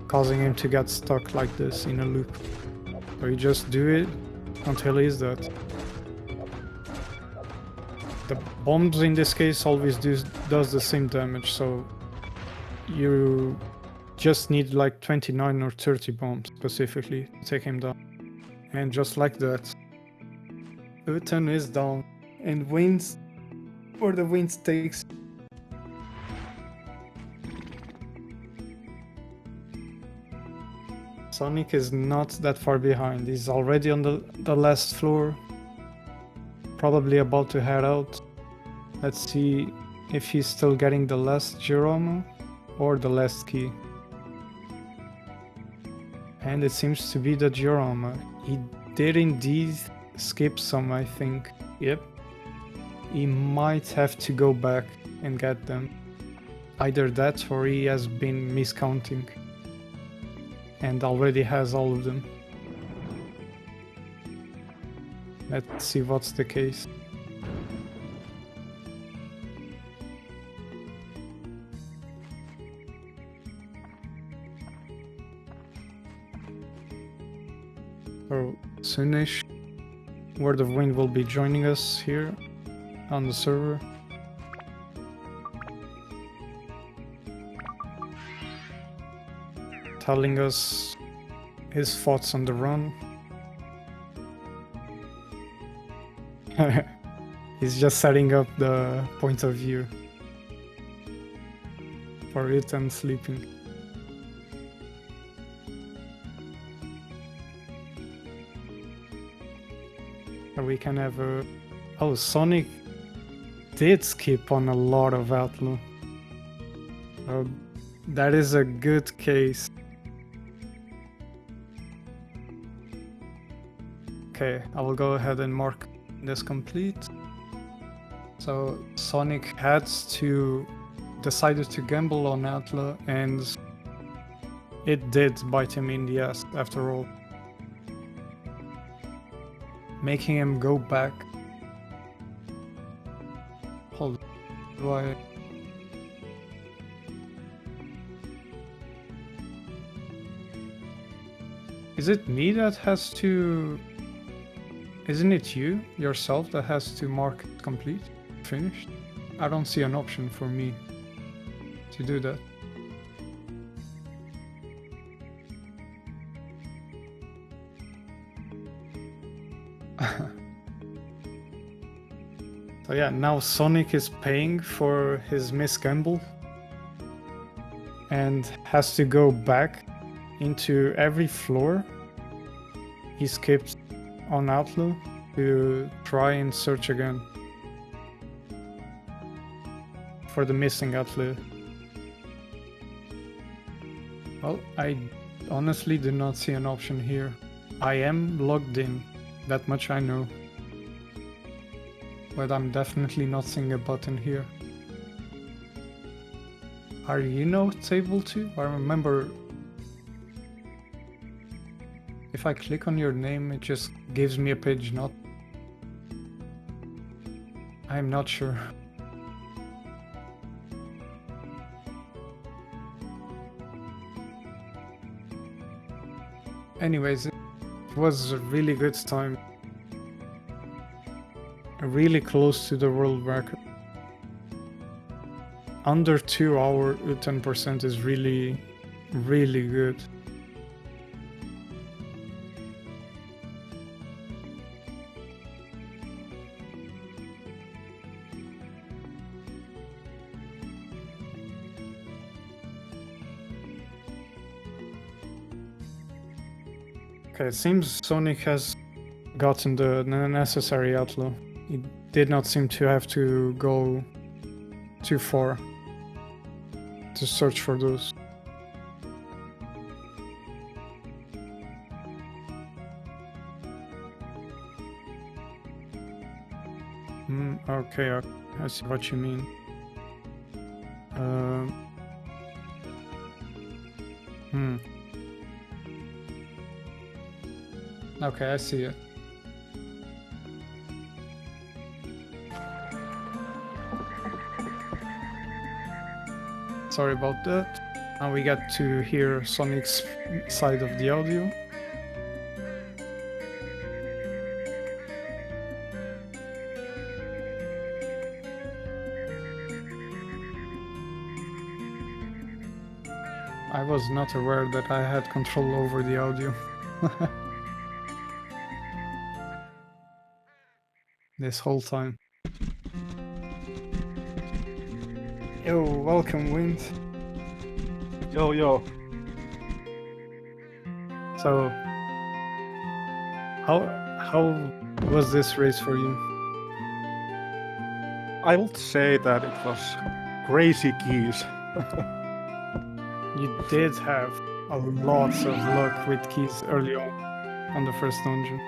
causing him to get stuck like this in a loop. So you just do it until he's dead. The bombs in this case always does the same damage, so you just need like 29 or 30 bombs specifically to take him down. And just like that, Utan is down and wins, or the wind takes. Sonic is not that far behind. He's already on the last floor, probably about to head out. Let's see if he's still getting the last Geronimo or the last key. And it seems to be the Geronimo. He did indeed skip some, I think. Yep. He might have to go back and get them. Either that or he has been miscounting and already has all of them. Let's see what's the case. So soonish, WordofWind will be joining us here on the server. Telling us his thoughts on the run. He's just setting up the point of view for it and sleeping. We can have a... Oh, Sonic did skip on a lot of Outlaw. That is a good case. Okay, I will go ahead and mark this complete. So Sonic decided to gamble on Outlaw, and it did bite him in the ass after all, making him go back. Hold on. Why? Is it me that has to... Isn't it you, yourself, that has to mark it complete, finished? I don't see an option for me to do that. So yeah, now Sonic is paying for his misgamble and has to go back into every floor he skipped on Outlaw to try and search again for the missing Outlaw. Well, I honestly do not see an option here. I am logged in, that much I know. But I'm definitely not seeing a button here. Are you not able to? I remember if I click on your name, it just gives me a page not. I'm not sure. Anyways, it was a really good time. Really close to the world record. Under 2 hour, 10% is really, really good. Okay, it seems Sonic has gotten the necessary Outlaw. He did not seem to have to go too far to search for those. Okay, I see what you mean. Okay, I see it. Sorry about that. Now we get to hear Sonic's side of the audio. I was not aware that I had control over the audio. This whole time. Yo, welcome, Wind. Yo, yo. So, how was this race for you? I would say that it was crazy keys. You did have a lot of luck with keys early on the first dungeon.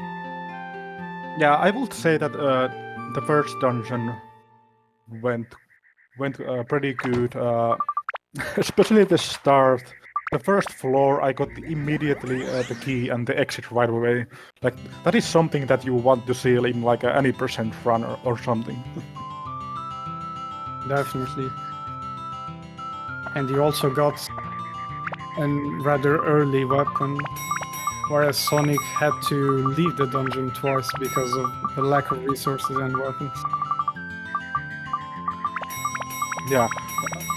Yeah, I would say that the first dungeon went pretty good. Especially the start. The first floor, I got immediately the key and the exit right away. Like that is something that you want to see in like any percent run or something. Definitely. And you also got a rather early weapon, whereas Sonic had to leave the dungeon twice because of the lack of resources and weapons. Yeah,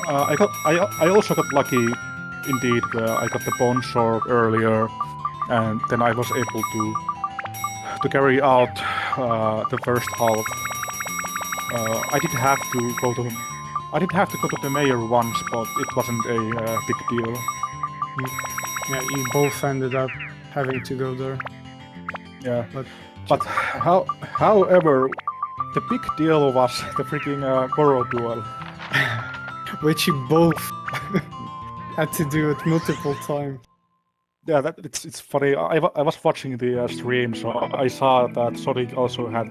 I also got lucky indeed. I got the bone sword earlier, and then I was able to carry out the first half. I did have to go to the mayor once, but it wasn't a big deal. Yeah, you both ended up having to go there. Yeah, but however, the big deal was the freaking Goro duel. Which you both had to do it multiple times. Yeah, it's funny. I was watching the stream, so I saw that Sonic also had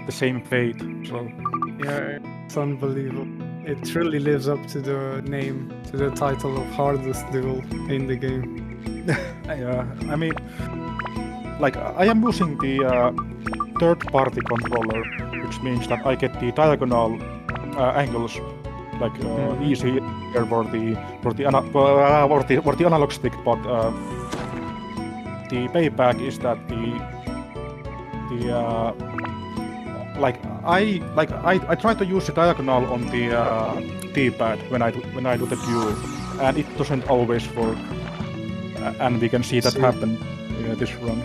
the same fate. So Yeah, it's unbelievable. It truly lives up to the name, to the title of hardest duel in the game. yeah, I mean, like I am using the third-party controller, which means that I get the diagonal angles like easy for the analog stick, but the payback is that I try to use the diagonal on the D-pad when I do the duel, and it doesn't always work, and we can see that happen in this run.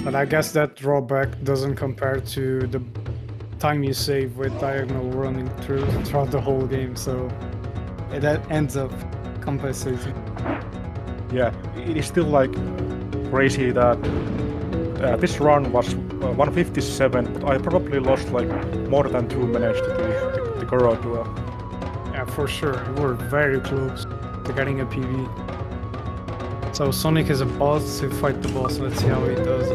But I guess that drawback doesn't compare to the time you save with diagonal running throughout the whole game, so it ends up compensating. Yeah, it is still like crazy that this run was 157, but I probably lost like more than 2 minutes to the Goro duel. Yeah, for sure. We were very close to getting a PB. So Sonic is a boss to fight the boss. Let's see how he does.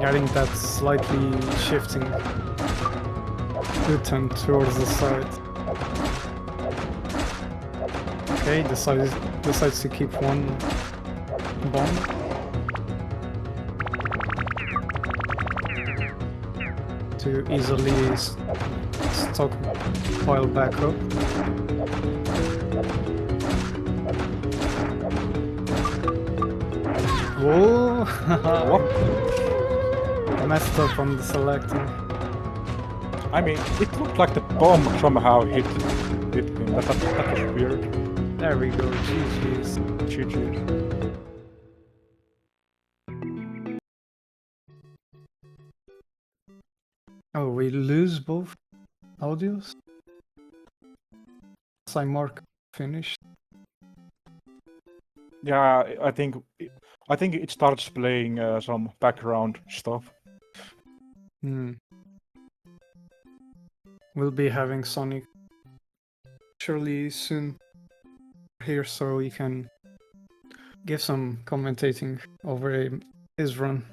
Getting that slightly shifting Utan towards the side. Okay, decides to keep one bomb. To easily stockpile back up. Whoa! I messed up on the selecting. I mean, it looked like the bomb somehow hit him. That was weird. There we go. GG's. GG's. Oh, we lose both audios? I mark finished. Yeah, I think it starts playing some background stuff. We'll be having Sonic surely soon here, so he can give some commentating over his run.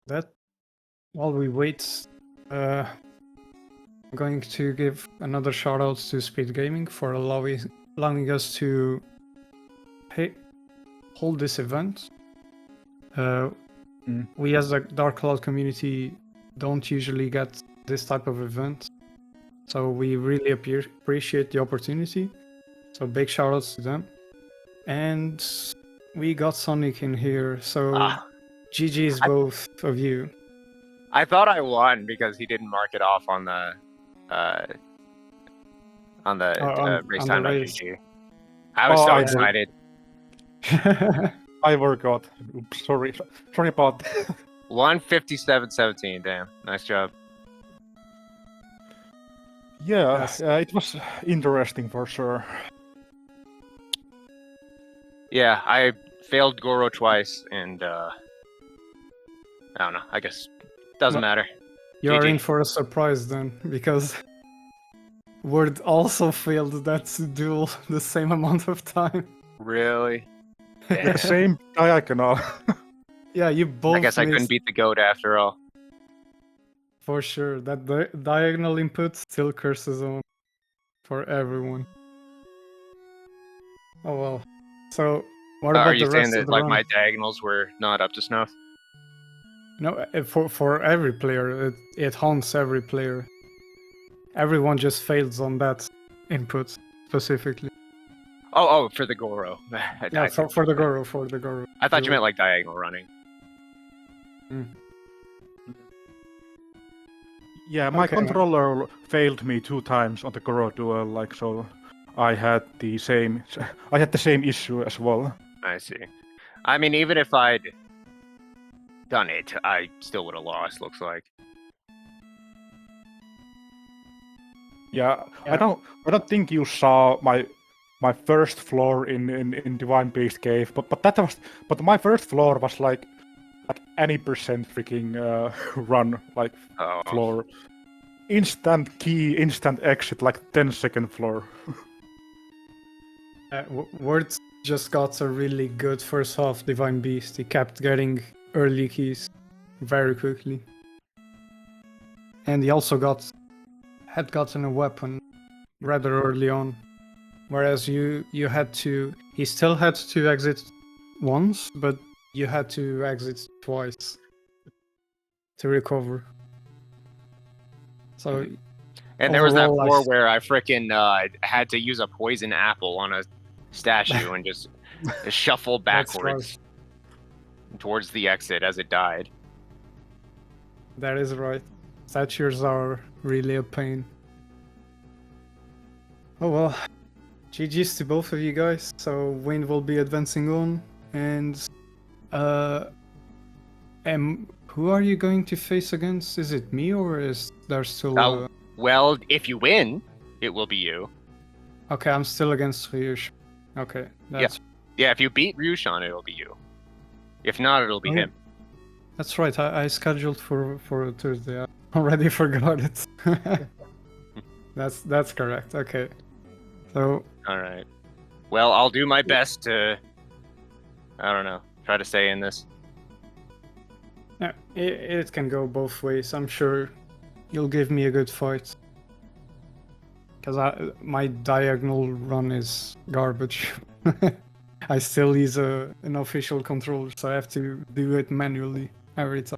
That while we wait, I'm going to give another shout out to Speed Gaming for allowing us to hold this event. We as a Dark Cloud community don't usually get this type of event, so we really appreciate the opportunity. So big shout outs to them. And we got Sonic in here, so GG's both of you. I thought I won because he didn't mark it off on the race on time the race. GG. I was so I excited. I forgot. Oops, sorry about that. 157.17. Damn, nice job. Yeah, Yes. it was interesting for sure. Yeah, I failed Goro twice, and I don't know. I guess doesn't matter. You're GG. in for a surprise then, because Word also failed that duel the same amount of time. Really? Yeah, the same diagonal. Yeah, you both I guess I couldn't missed, beat the goat after all. for sure. That diagonal input still curses on for everyone. Oh well. So, what Are about you the saying rest of that the like run? my diagonals were not up to snuff? No, for every player, it haunts every player. Everyone just fails on that input specifically. Oh, for the Goro. Yeah, for the Goro. I thought you meant like diagonal running. Yeah, my Okay. controller failed me 2 times on the Goro duel, like so. I had the same issue as well. I see. I mean, even if I'd done it, I still would have lost. Looks like. Yeah, I don't think you saw my first floor in Divine Beast Cave, but my first floor was like at any percent freaking run like floor. Instant key, instant exit, like 10-second floor. Word just got a really good first half Divine Beast. He kept getting early keys very quickly. And he also had gotten a weapon rather early on. Whereas he still had to exit once, but you had to exit twice to recover. So, and there was that overall, floor where I frickin' had to use a poison apple on a statue and just shuffle backwards towards the exit as it died. That is right. Statues are really a pain. Oh well. GG's to both of you guys. So Wind will be advancing on, and who are you going to face against? Is it me or is there still? Well, if you win, it will be you. Okay, I'm still against Ryush. Okay, that's yeah. If you beat Ryushan, it'll be you. If not, it'll be him. That's right. I scheduled for Thursday. I already forgot it. That's correct. Okay. So. All right. Well, I'll do my best to. I don't know. Try to stay in this. Yeah, it can go both ways. I'm sure you'll give me a good fight. Because my diagonal run is garbage. I still use an official controller, so I have to do it manually every time.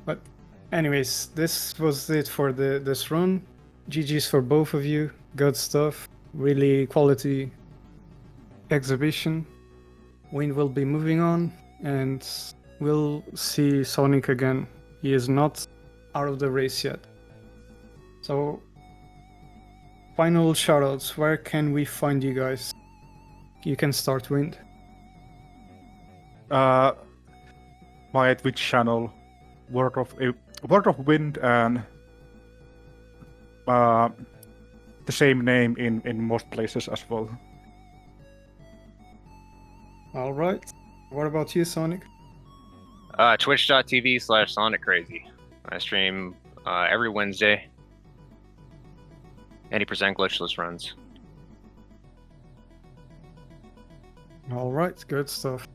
But anyways, this was it for this run. GG's for both of you. Good stuff. Really quality exhibition. Wind will be moving on, and we'll see Sonic again. He is not out of the race yet. So, final shoutouts. Where can we find you guys? You can start, Wind. My Twitch channel, WordofWind, and the same name in most places as well. All right. What about you, Sonic? Twitch.tv/Sonickrazy. I stream every Wednesday. 80% glitchless runs. All right, good stuff.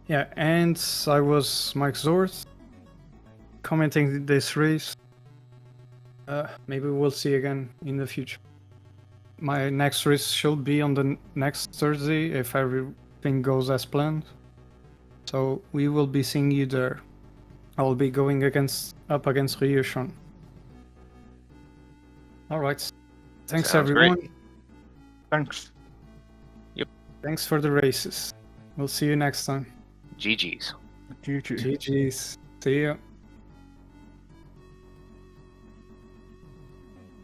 Yeah, and I was Mike Zort, commenting this race. Maybe we'll see again in the future. my next race should be on the next Thursday if everything goes as planned. So we will be seeing you there. I will be going up against Ryushan. All right. Thanks, Sounds everyone. great. Thanks. Thanks for the races. We'll see you next time. GG's. GG. GG's. See ya.